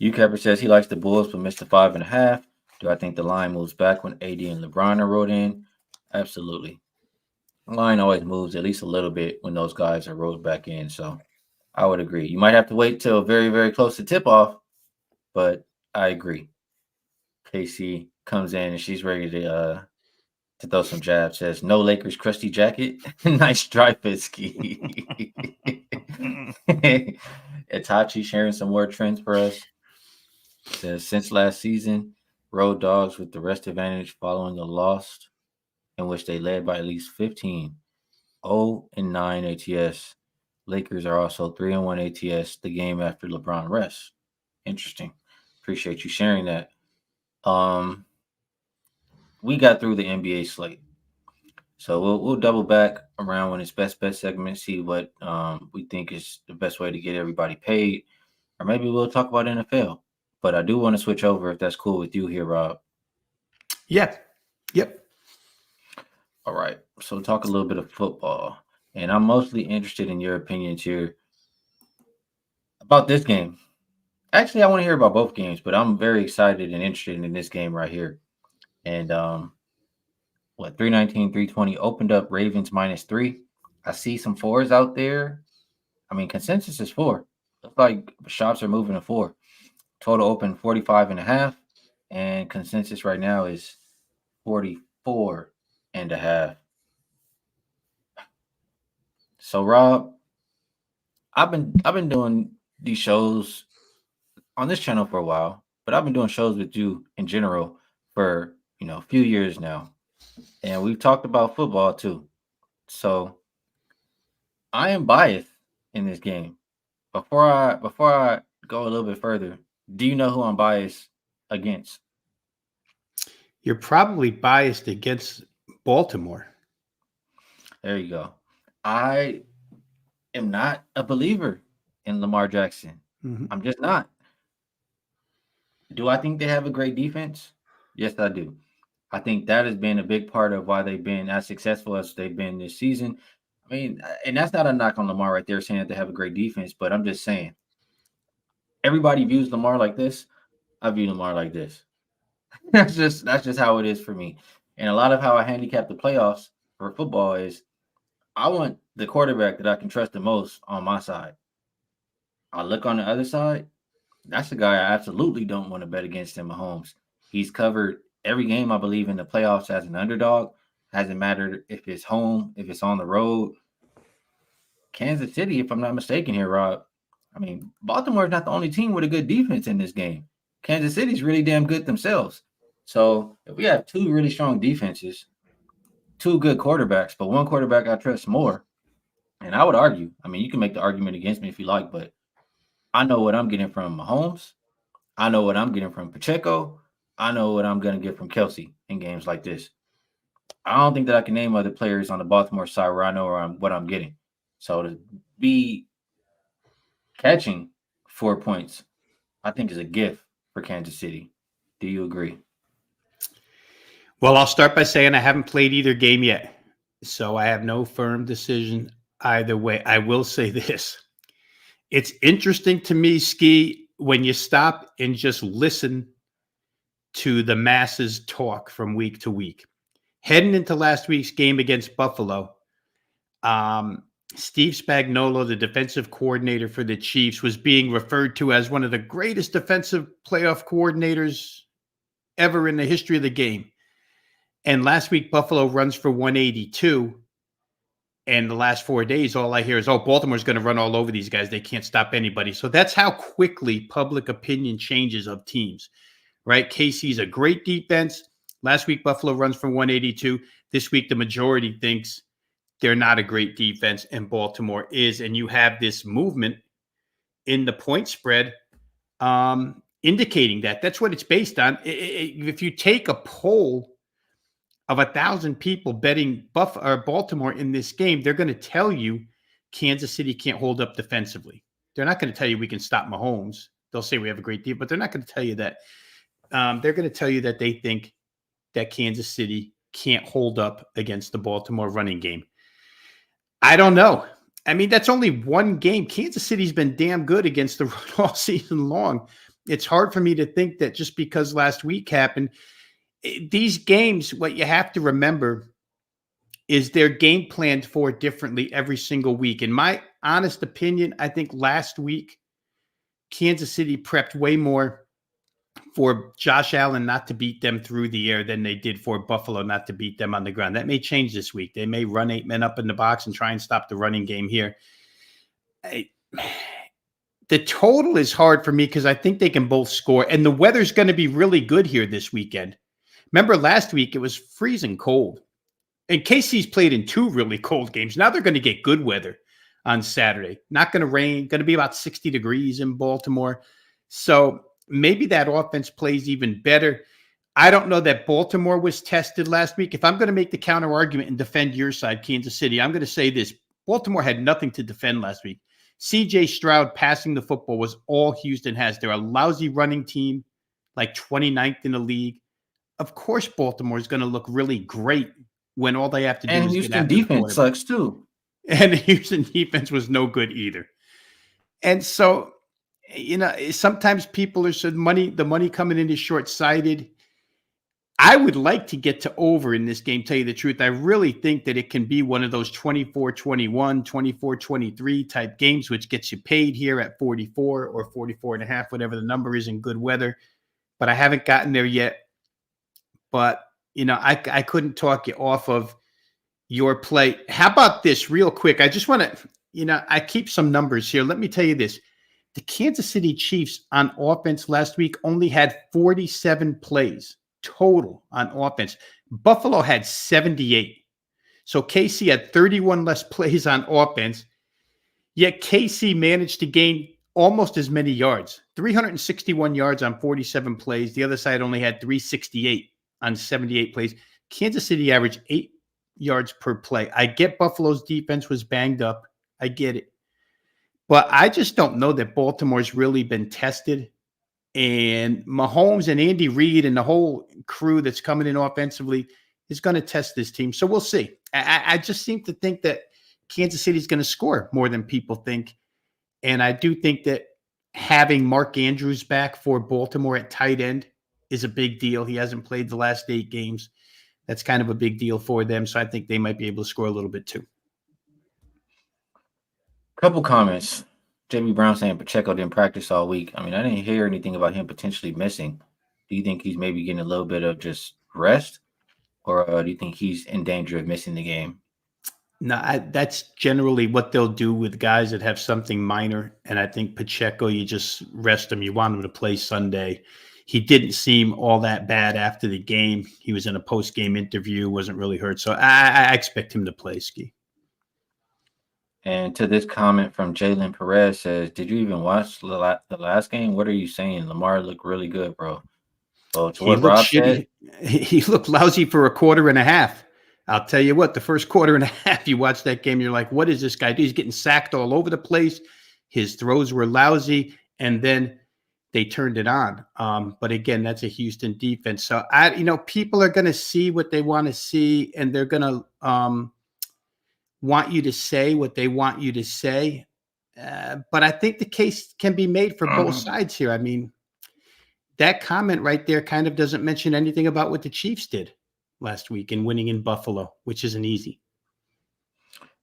UCapper says he likes the Bulls but missed the 5.5. Do I think the line moves back when AD and LeBron are rolled in? Absolutely. The line always moves at least a little bit when those guys are rolled back in. So I would agree. You might have to wait till very, very close to tip off, but I agree. Casey comes in and she's ready to throw some jabs. Says no Lakers crusty jacket. Nice dry fit, Skee. Itachi sharing some more trends for us. Says since last season, road dogs with the rest advantage following a loss in which they led by at least 15. 0-9 ATS. Lakers are also 3-1 ATS the game after LeBron rests. Interesting. Appreciate you sharing that. We got through the NBA slate. So we'll double back around when it's best bet segment, see what we think is the best way to get everybody paid. Or maybe we'll talk about NFL. But I do want to switch over if that's cool with you here, Rob. Yeah. Yep. All right. So talk a little bit of football. And I'm mostly interested in your opinions here about this game. Actually, I want to hear about both games, but I'm very excited and interested in this game right here. And 319, 320 opened up Ravens -3. I see some 4s out there. I mean, consensus is 4. Looks like shops are moving to 4. Total open 45.5, and consensus right now is 44.5. So Rob, I've been doing these shows on this channel for a while, but I've been doing shows with you in general for a few years now, and we've talked about football too. So I am biased in this game. Before I go a little bit further, do you know who I'm biased against? You're probably biased against Baltimore. There you go. I am not a believer in Lamar Jackson. Mm-hmm. I'm just not. Do I think they have a great defense? Yes, I do. I think that has been a big part of why they've been as successful as they've been this season. I mean, and that's not a knock on Lamar right there saying that they have a great defense, but I'm just saying everybody views Lamar like this. I view Lamar like this. That's just how it is for me. And a lot of how I handicap the playoffs for football is I want the quarterback that I can trust the most on my side. I look on the other side. That's the guy I absolutely don't want to bet against in Mahomes. He's covered every game, I believe, in the playoffs as an underdog. Hasn't mattered if it's home, if it's on the road. Kansas City, if I'm not mistaken here, Rob. I mean, Baltimore is not the only team with a good defense in this game. Kansas City's really damn good themselves. So if we have 2 really strong defenses, 2 good quarterbacks, but one quarterback I trust more, and I would argue, I mean, you can make the argument against me if you like, but I know what I'm getting from Mahomes. I know what I'm getting from Pacheco. I know what I'm going to get from Kelsey in games like this. I don't think that I can name other players on the Baltimore side where I know what I'm getting. So to be catching 4 points, I think is a gift for Kansas City. Do you agree? Well, I'll start by saying I haven't played either game yet, so I have no firm decision either way. I will say this. It's interesting to me, Skee, when you stop and just listen to the masses talk from week to week. Heading into last week's game against Buffalo, Steve Spagnuolo, the defensive coordinator for the Chiefs, was being referred to as one of the greatest defensive playoff coordinators ever in the history of the game. And last week, Buffalo runs for 182. And the last 4 days, all I hear is, oh, Baltimore's going to run all over these guys. They can't stop anybody. So that's how quickly public opinion changes of teams, right? KC's a great defense. Last week, Buffalo runs for 182. This week, the majority thinks they're not a great defense, and Baltimore is. And you have this movement in the point spread indicating that. That's what it's based on. If you take a poll of 1,000 people betting Baltimore in this game, they're going to tell you Kansas City can't hold up defensively. They're not going to tell you we can stop Mahomes. They'll say we have a great deal, but they're not going to tell you that. They're going to tell you that they think that Kansas City can't hold up against the Baltimore running game. I don't know. I mean, that's only one game. Kansas City's been damn good against the run all season long. It's hard for me to think that just because last week happened, these games, what you have to remember is they're game planned for differently every single week. In my honest opinion, I think last week, Kansas City prepped way more for Josh Allen not to beat them through the air than they did for Buffalo not to beat them on the ground. That may change this week. They may run 8 men up in the box and try and stop the running game here. The total is hard for me because I think they can both score, and the weather's going to be really good here this weekend. Remember last week, it was freezing cold. And KC's played in 2 really cold games. Now they're going to get good weather on Saturday. Not going to rain. Going to be about 60 degrees in Baltimore. So maybe that offense plays even better. I don't know that Baltimore was tested last week. If I'm going to make the counter argument and defend your side, Kansas City, I'm going to say this. Baltimore had nothing to defend last week. C.J. Stroud passing the football was all Houston has. They're a lousy running team, like 29th in the league. Of course, Baltimore is going to look really great when all they have to do is Houston defense sucks too. And the Houston defense was no good either. And so, sometimes people are said the money coming in is short-sighted. I would like to get to over in this game, tell you the truth. I really think that it can be one of those 24-21, 24-23 type games, which gets you paid here at 44 or 44.5, whatever the number is in good weather. But I haven't gotten there yet. But, I couldn't talk you off of your play. How about this real quick? I just want to, I keep some numbers here. Let me tell you this. The Kansas City Chiefs on offense last week only had 47 plays total on offense. Buffalo had 78. So KC had 31 less plays on offense. Yet KC managed to gain almost as many yards, 361 yards on 47 plays. The other side only had 368 on 78 plays. Kansas City averaged 8 yards per play. I get Buffalo's defense was banged up. I get it. But I just don't know that Baltimore's really been tested. And Mahomes and Andy Reid and the whole crew that's coming in offensively is going to test this team. So we'll see. I just seem to think that Kansas City is going to score more than people think. And I do think that having Mark Andrews back for Baltimore at tight end is a big deal. He hasn't played the last 8 games. That's kind of a big deal for them. So I think they might be able to score a little bit too. Couple comments. Jamie Brown saying Pacheco didn't practice all week. I mean, I didn't hear anything about him potentially missing. Do you think he's maybe getting a little bit of just rest? Or do you think he's in danger of missing the game? No, that's generally what they'll do with guys that have something minor. And I think Pacheco, you just rest him. You want him to play Sunday. He didn't seem all that bad after the game. He was in a post-game interview, wasn't really hurt. So I expect him to play, Skee. And to this comment from Jalen Perez says, did you even watch the last game? What are you saying? Lamar looked really good, bro. Well, to what Rob said, he looked lousy for a quarter and a half. I'll tell you what, the first quarter and a half, you watch that game, you're like, what is this guy do? He's getting sacked all over the place. His throws were lousy, and then they turned it on. But again, that's a Houston defense. So people are going to see what they want to see, and they're going to want you to say what they want you to say. But I think the case can be made for both sides here. I mean, that comment right there kind of doesn't mention anything about what the Chiefs did last week in winning in Buffalo, which isn't easy.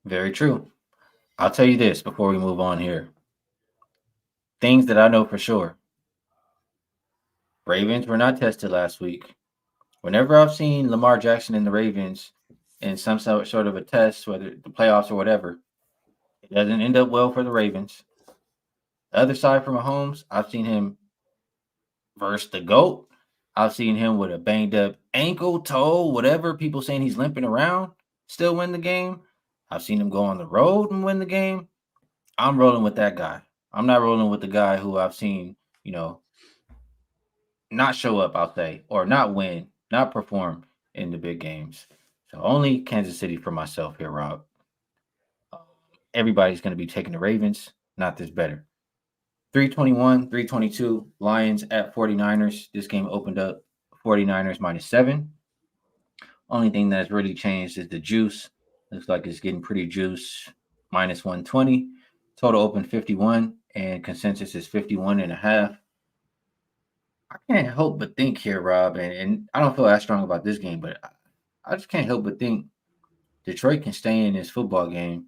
Very true. I'll tell you this before we move on here. Things that I know for sure. Ravens were not tested last week. Whenever I've seen Lamar Jackson and the Ravens in some sort of a test, whether the playoffs or whatever, it doesn't end up well for the Ravens. The other side from Mahomes, I've seen him versus the GOAT. I've seen him with a banged up ankle, toe, whatever. People saying he's limping around, still win the game. I've seen him go on the road and win the game. I'm rolling with that guy. I'm not rolling with the guy who I've seen, not show up, I'll say, or not win, not perform in the big games. So only Kansas City for myself here, Rob. Everybody's going to be taking the Ravens. Not this better. 321, 322, Lions at 49ers. This game opened up 49ers -7. Only thing that's really changed is the juice. Looks like it's getting pretty juice. -120. Total open 51, and consensus is 51.5. I can't help but think here, Rob, and I don't feel as strong about this game, but I just can't help but think Detroit can stay in this football game.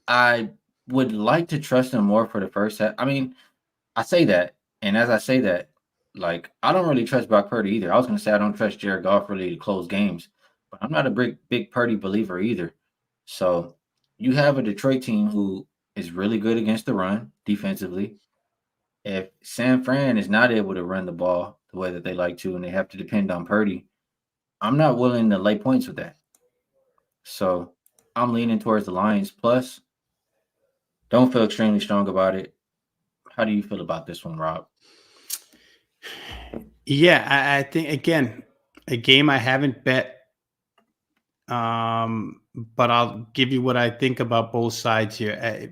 I would like to trust them more for the first half. I mean, I say that, and as I say that, like I don't really trust Brock Purdy either. I was going to say I don't trust Jared Goff really to close games, but I'm not a big Purdy believer either. So you have a Detroit team who is really good against the run defensively. If San Fran is not able to run the ball the way that they like to, and they have to depend on Purdy, I'm not willing to lay points with that. So I'm leaning towards the Lions. Plus, don't feel extremely strong about it. How do you feel about this one, Rob? Yeah, I think again, a game I haven't bet. But I'll give you what I think about both sides here.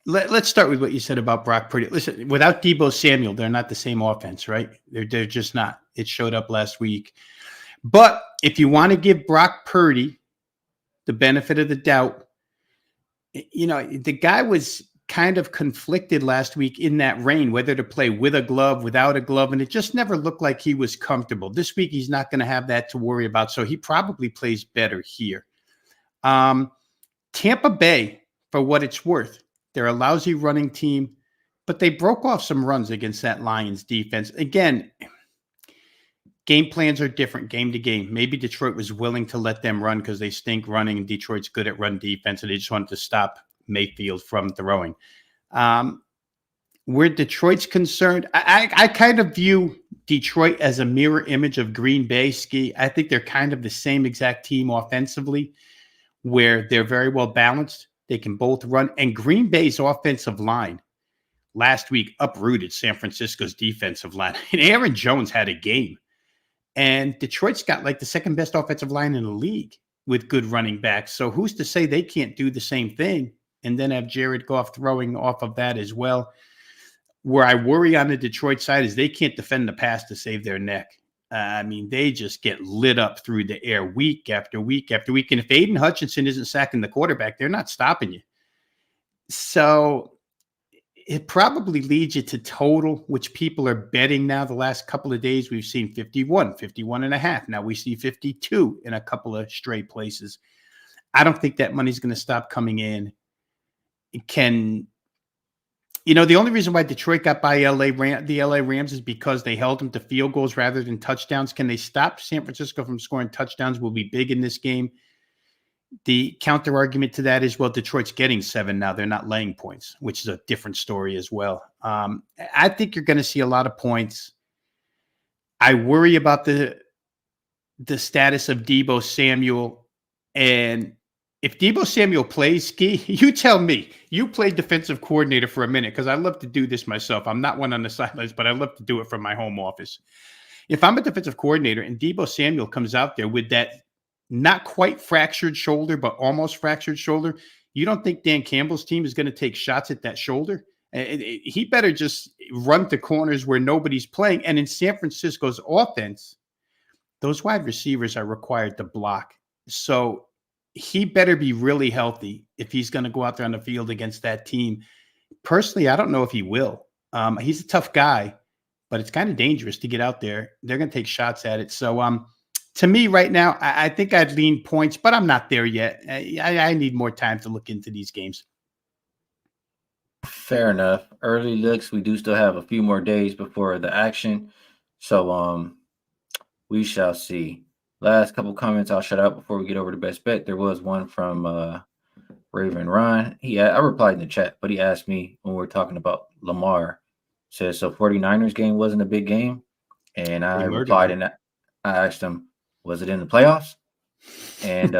Let's start with what you said about Brock Purdy. Listen, without Deebo Samuel, they're not the same offense, right? They're just not. It showed up last week. But if you want to give Brock Purdy the benefit of the doubt, the guy was kind of conflicted last week in that rain, whether to play with a glove, without a glove, and it just never looked like he was comfortable. This week, he's not going to have that to worry about, so he probably plays better here. Tampa Bay, for what it's worth, they're a lousy running team, but they broke off some runs against that Lions defense. Again, game plans are different game to game. Maybe Detroit was willing to let them run because they stink running, and Detroit's good at run defense, and they just wanted to stop Mayfield from throwing. Where Detroit's concerned, I kind of view Detroit as a mirror image of Green Bay. Skee. I think they're kind of the same exact team offensively, where they're very well balanced. They can both run. And Green Bay's offensive line last week uprooted San Francisco's defensive line. And Aaron Jones had a game. And Detroit's got like the second best offensive line in the league with good running backs. So who's to say they can't do the same thing and then have Jared Goff throwing off of that as well? Where I worry on the Detroit side is they can't defend the pass to save their neck. They just get lit up through the air week after week after week. And if Aiden Hutchinson isn't sacking the quarterback, they're not stopping you. So it probably leads you to total, which people are betting now. The last couple of days, we've seen 51.5. Now we see 52 in a couple of straight places. I don't think that money's going to stop coming in. The only reason why Detroit got by the LA Rams is because they held them to field goals rather than touchdowns. Can they stop San Francisco from scoring touchdowns? Will be big in this game. The counter argument to that is, well, Detroit's getting 7 now. They're not laying points, which is a different story as well. I think you're going to see a lot of points. I worry about the status of Deebo Samuel. And if Deebo Samuel plays, Skee, you tell me. You played defensive coordinator for a minute because I love to do this myself. I'm not one on the sidelines, but I love to do it from my home office. If I'm a defensive coordinator and Deebo Samuel comes out there with that not quite fractured shoulder, but almost fractured shoulder, you don't think Dan Campbell's team is going to take shots at that shoulder? He better just run to corners where nobody's playing. And in San Francisco's offense, those wide receivers are required to block. So he better be really healthy if he's going to go out there on the field against that team. Personally, I don't know if he will. He's a tough guy, but it's kind of dangerous to get out there. They're going to take shots at it. So to me right now, I think I'd lean points, but I'm not there yet. I need more time to look into these games. Fair enough. Early looks, we do still have a few more days before the action. So We shall see. Last couple comments I'll shut out before we get over to best bet. There was one from Raven Ron. I replied in the chat, but he asked me when we were talking about Lamar. Says so 49ers game wasn't a big game. And I replied and I asked him, was it in the playoffs? And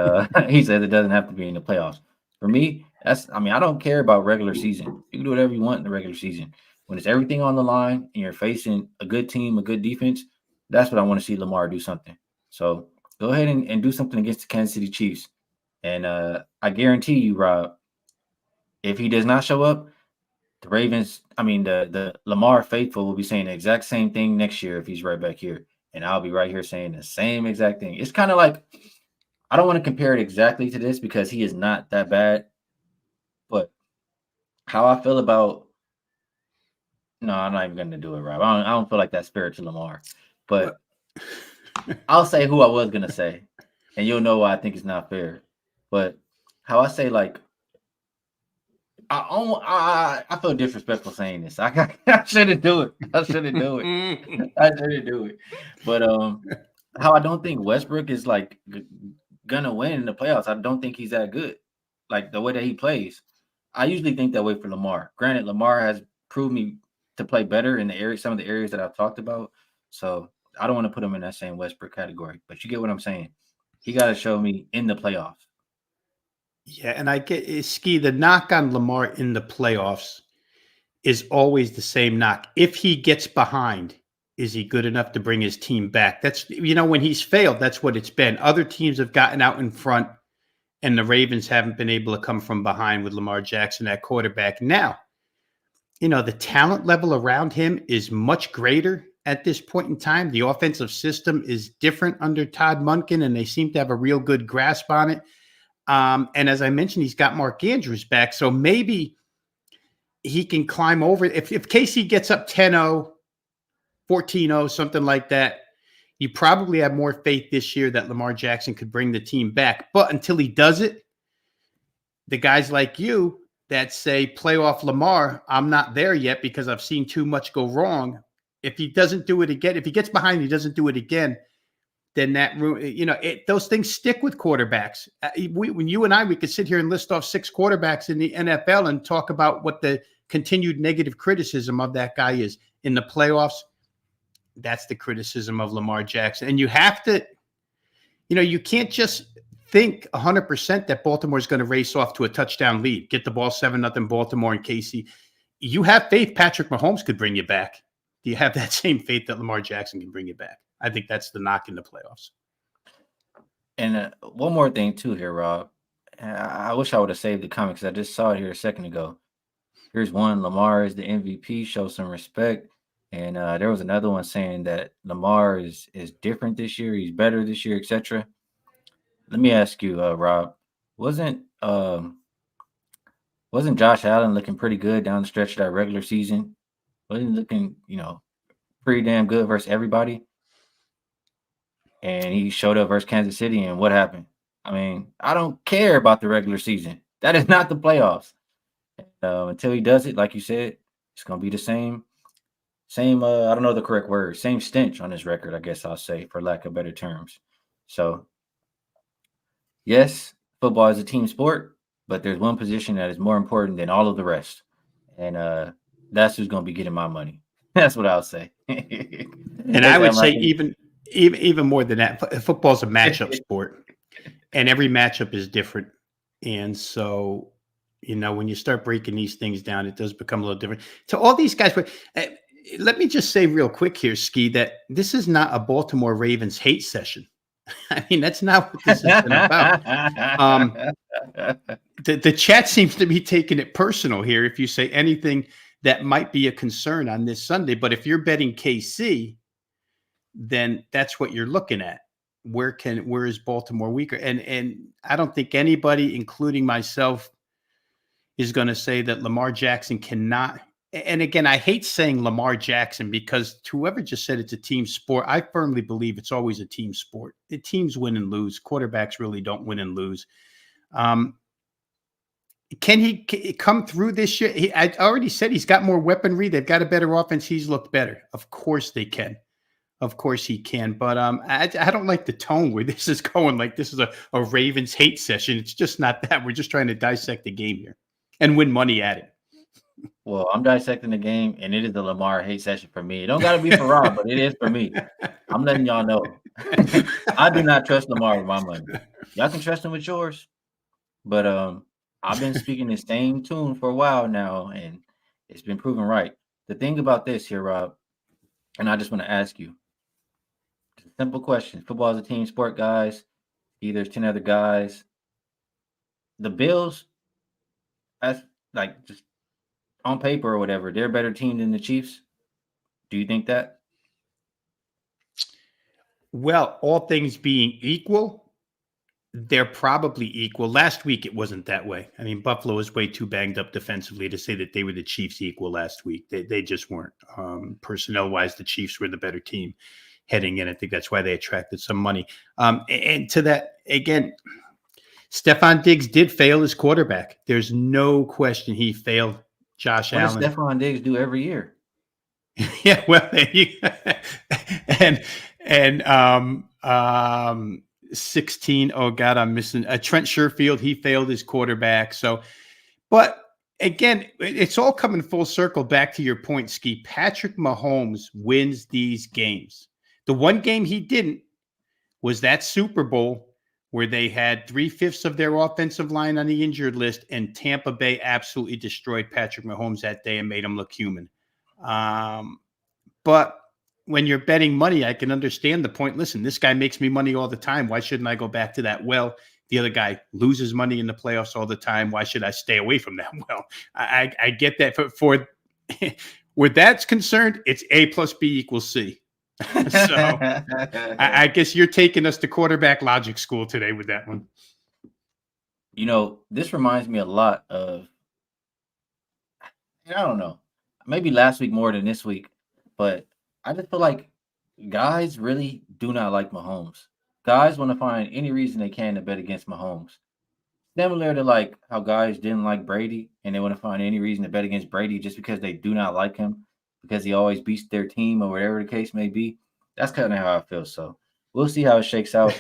he said it doesn't have to be in the playoffs. For me, I don't care about regular season. You can do whatever you want in the regular season. When it's everything on the line and you're facing a good team, a good defense, that's what I want to see Lamar do something. So go ahead and do something against the Kansas City Chiefs. And I guarantee you, Rob, if he does not show up, the Ravens, the Lamar faithful will be saying the exact same thing next year if he's right back here. And I'll be right here saying the same exact thing. It's kind of like, I don't want to compare it exactly to this because he is not that bad. But how I feel about, no, I'm not even going to do it, Rob. I don't feel like that spirit to Lamar. But I'll say who I was going to say. And you'll know why I think it's not fair. But how I say, like, I feel disrespectful saying this. I shouldn't do it. I shouldn't do it. But how I don't think Westbrook is like gonna win in the playoffs. I don't think he's that good. Like the way that he plays. I usually think that way for Lamar. Granted, Lamar has proved me to play better in some of the areas that I've talked about. So I don't want to put him in that same Westbrook category. But you get what I'm saying. He got to show me in the playoffs. Yeah, and I get Skee. The knock on Lamar in the playoffs is always the same knock. If he gets behind, is he good enough to bring his team back? That's when he's failed, that's what it's been. Other teams have gotten out in front, and the Ravens haven't been able to come from behind with Lamar Jackson at quarterback. Now, the talent level around him is much greater at this point in time. The offensive system is different under Todd Monken, and they seem to have a real good grasp on it. And as I mentioned, he's got Mark Andrews back. So maybe he can climb over. If KC gets up 10-0, 14-0, something like that, you probably have more faith this year that Lamar Jackson could bring the team back. But until he does it, the guys like you that say playoff Lamar, I'm not there yet because I've seen too much go wrong. If he doesn't do it again, if he gets behind, he doesn't do it again, then those things stick with quarterbacks. When you and I, we could sit here and list off 6 quarterbacks in the NFL and talk about what the continued negative criticism of that guy is. In the playoffs, that's the criticism of Lamar Jackson. And you have to, you can't just think 100% that Baltimore is going to race off to a touchdown lead, get the ball 7-0 Baltimore and KC. You have faith Patrick Mahomes could bring you back. Do you have that same faith that Lamar Jackson can bring you back? I think that's the knock in the playoffs. And one more thing too here, Rob. I wish I would have saved the comment because I just saw it here a second ago. Here's one: Lamar is the MVP. Show some respect. And there was another one saying that Lamar is different this year. He's better this year, etc. Let me ask you, Rob. Wasn't Josh Allen looking pretty good down the stretch of that regular season? Wasn't he looking, pretty damn good versus everybody? And he showed up versus Kansas City, and what happened? I don't care about the regular season. That is not the playoffs. Until he does it, like you said, it's going to be the same, I don't know the correct word, same stench on his record, I guess I'll say, for lack of better terms. So, yes, football is a team sport, but there's one position that is more important than all of the rest. And that's who's going to be getting my money. That's what I'll say. And I would say even more than that, football's a matchup sport, and every matchup is different. And so, when you start breaking these things down, it does become a little different. To all these guys, let me just say real quick here, Skee, that this is not a Baltimore Ravens hate session. That's not what this has been about. The chat seems to be taking it personal here if you say anything that might be a concern on this Sunday. But if you're betting KC, then that's what you're looking at. Where is Baltimore weaker? And I don't think anybody, including myself, is going to say that Lamar Jackson cannot. And again, I hate saying Lamar Jackson because whoever just said it's a team sport, I firmly believe it's always a team sport. The teams win and lose. Quarterbacks really don't win and lose. Can he come through this year? I already said he's got more weaponry. They've got a better offense. He's looked better. Of course they can. of course he can. But I don't like the tone where this is going. Like this is a Ravens hate session. It's just not that. We're just trying to dissect the game here and win money at it. Well, I'm dissecting the game, and it is the Lamar hate session for me. It don't got to be for Rob, but it is for me. I'm letting y'all know. I do not trust Lamar with my money. Y'all can trust him with yours, but I've been speaking the same tune for a while now, and it's been proven right. The thing about this here, Rob, and I just want to ask you a simple question. Football is a team sport, guys. There's 10 other guys. The Bills, that's like just on paper or whatever, they're a better team than the Chiefs. Do you think that? Well, all things being equal, they're probably equal. Last week, it wasn't that way. I mean, Buffalo was way too banged up defensively to say that they were the Chiefs equal last week. They just weren't. Personnel-wise, the Chiefs were the better team heading in. I think that's why they attracted some money. And to that, again, Stephon Diggs did fail as quarterback. There's no question he failed Josh Allen. What does Stephon Diggs do every year? Yeah, well, and 16. Oh God, I'm missing Trent Sherfield. He failed his quarterback. So, but again, it's all coming full circle back to your point, Skee. Patrick Mahomes wins these games. The one game he didn't was that Super Bowl where they had 3/5 of their offensive line on the injured list, and Tampa Bay absolutely destroyed Patrick Mahomes that day and made him look human. But when you're betting money, I can understand the point. Listen, this guy makes me money all the time. Why shouldn't I go back to that well? The other guy loses money in the playoffs all the time. Why should I stay away from that well? I get that. For where that's concerned, it's A plus B equals C. So I guess you're taking us to quarterback logic school today with that one. You know, this reminds me a lot of, I don't know, maybe last week more than this week, but I just feel like guys really do not like Mahomes. Guys want to find any reason they can to bet against Mahomes. Similar to like how guys didn't like Brady and they want to find any reason to bet against Brady just because they do not like him because he always beats their team or whatever the case may be. That's kind of how I feel. So we'll see how it shakes out.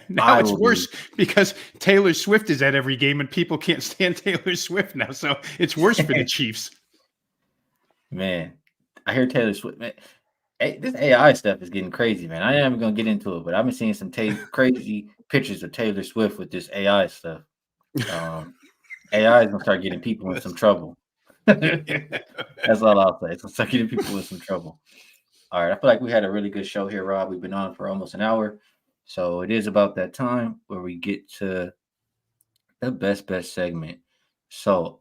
Now it's worse because Taylor Swift is at every game and people can't stand Taylor Swift now. So it's worse for the Chiefs. Man, I hear Taylor Swift. Man, this AI stuff is getting crazy, man. I ain't even going to get into it, but I've been seeing some crazy pictures of Taylor Swift with this AI stuff. AI is going to start getting people in some trouble. That's all I'll say. It's going to start getting people in some trouble. All right. I feel like we had a really good show here, Rob. We've been on for almost an hour. So it is about that time where we get to the best segment. So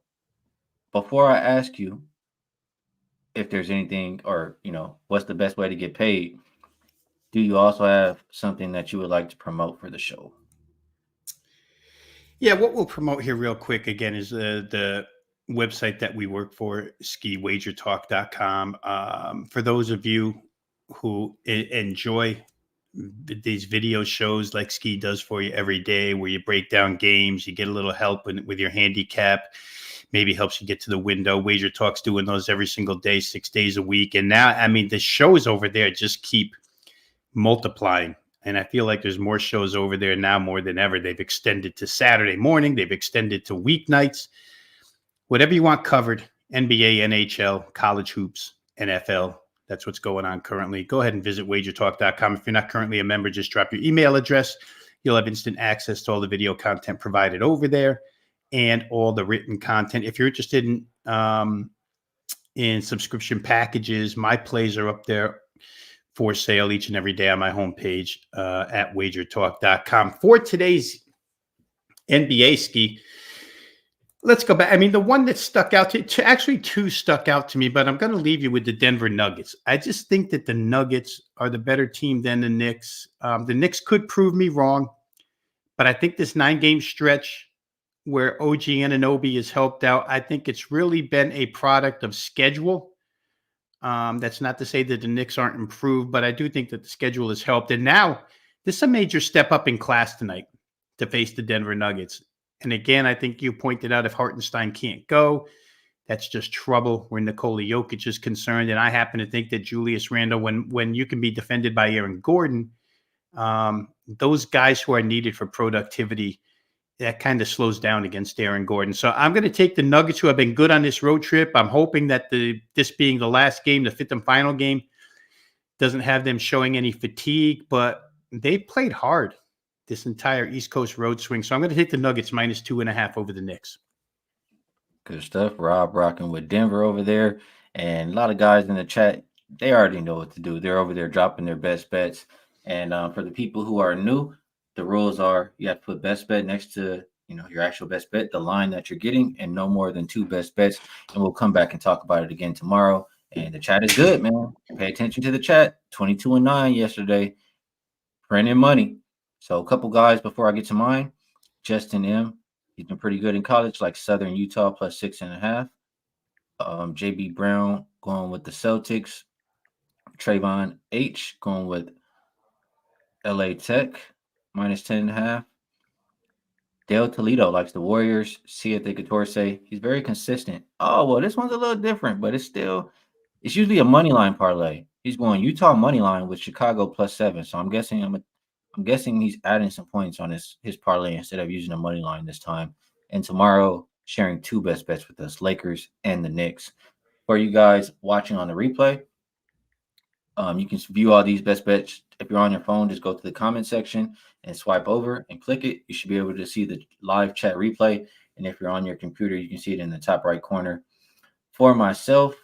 before I ask you if there's anything or, what's the best way to get paid, do you also have something that you would like to promote for the show? Yeah, what we'll promote here real quick again is the website that we work for, Skee, Wagertalk.com. For those of you who enjoy these video shows like Skee does for you every day, where you break down games, you get a little help with your handicap, maybe helps you get to the window. Wager Talk's doing those every single day, 6 days a week. And now, I mean, the shows over there just keep multiplying. And I feel like there's more shows over there now more than ever. They've extended to Saturday morning. They've extended to weeknights. Whatever you want covered, NBA, NHL, college hoops, NFL. That's what's going on currently. Go ahead and visit wagertalk.com. If you're not currently a member, just drop your email address. You'll have instant access to all the video content provided over there and all the written content. If you're interested in subscription packages, my plays are up there for sale each and every day on my homepage at wagertalk.com. For today's NBA, Skee, let's go back. I mean, the one that stuck out actually two stuck out to me, but I'm going to leave you with the Denver Nuggets. I just think that the Nuggets are the better team than the Knicks. The Knicks could prove me wrong, but I think this 9-game stretch where OG Anunoby has helped out, I think it's really been a product of schedule. That's not to say that the Knicks aren't improved, but I do think that the schedule has helped. And now this is a major step up in class tonight to face the Denver Nuggets. And again, I think you pointed out if Hartenstein can't go, that's just trouble where Nikola Jokic is concerned. And I happen to think that Julius Randle, when you can be defended by Aaron Gordon, those guys who are needed for productivity, that kind of slows down against Aaron Gordon. So I'm going to take the Nuggets, who have been good on this road trip. I'm hoping that this being the last game, the fifth and final game, doesn't have them showing any fatigue, but they played hard this entire East Coast road swing. So I'm going to take the Nuggets -2.5 over the Knicks. Good stuff. Rob rocking with Denver over there. And a lot of guys in the chat, they already know what to do. They're over there dropping their best bets. And for the people who are new, the rules are you have to put best bet next to your actual best bet, the line that you're getting, and no more than 2 best bets. And we'll come back and talk about it again tomorrow. And the chat is good, man. Pay attention to the chat. 22-9 yesterday. Printing money. So a couple guys before I get to mine. Justin M. He's been pretty good in college, like Southern Utah +6.5. JB Brown going with the Celtics. Trayvon H going with LA Tech -10.5. Dale Toledo likes the Warriors. Siete Catorce. He's very consistent. Oh, well, this one's a little different, but it's usually a money line parlay. He's going Utah money line with Chicago +7. So I'm guessing he's adding some points on his parlay instead of using a money line this time. And tomorrow, sharing 2 best bets with us, Lakers and the Knicks. For you guys watching on the replay, you can view all these best bets. If you're on your phone, just go to the comment section and swipe over and click it. You should be able to see the live chat replay. And if you're on your computer, you can see it in the top right corner. For myself,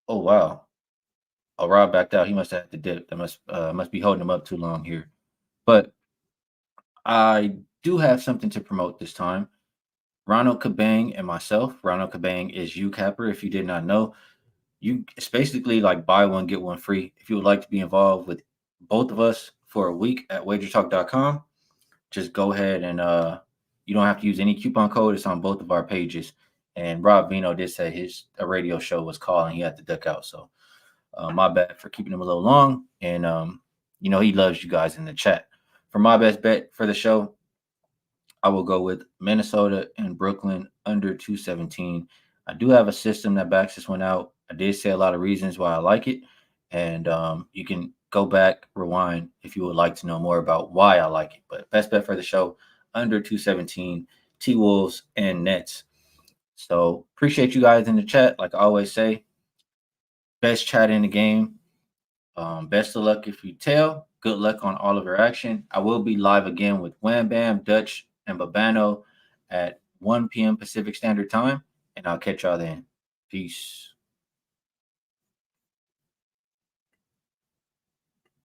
oh, wow. Oh, Rob backed out. He must have had to dip. That must be holding him up too long here. But I do have something to promote this time. Ronald Kabang and myself. Ronald Kabang is UCapper. If you did not know, it's basically like buy one, get one free. If you would like to be involved with both of us for a week at Wagertalk.com, just go ahead and you don't have to use any coupon code. It's on both of our pages. And Rob Veno did say a radio show was calling. He had to duck out. So my bad for keeping him a little long. And, he loves you guys in the chat. For my best bet for the show, I will go with Minnesota and Brooklyn under 217. I do have a system that backs this one out. I did say a lot of reasons why I like it. And you can go back, rewind if you would like to know more about why I like it. But best bet for the show, under 217, T-Wolves and Nets. So appreciate you guys in the chat. Like I always say, best chat in the game. Best of luck if you tail. Good luck on all of your action. I will be live again with Wham Bam, Dutch, and Babano at 1 p.m. Pacific Standard Time. And I'll catch y'all then. Peace.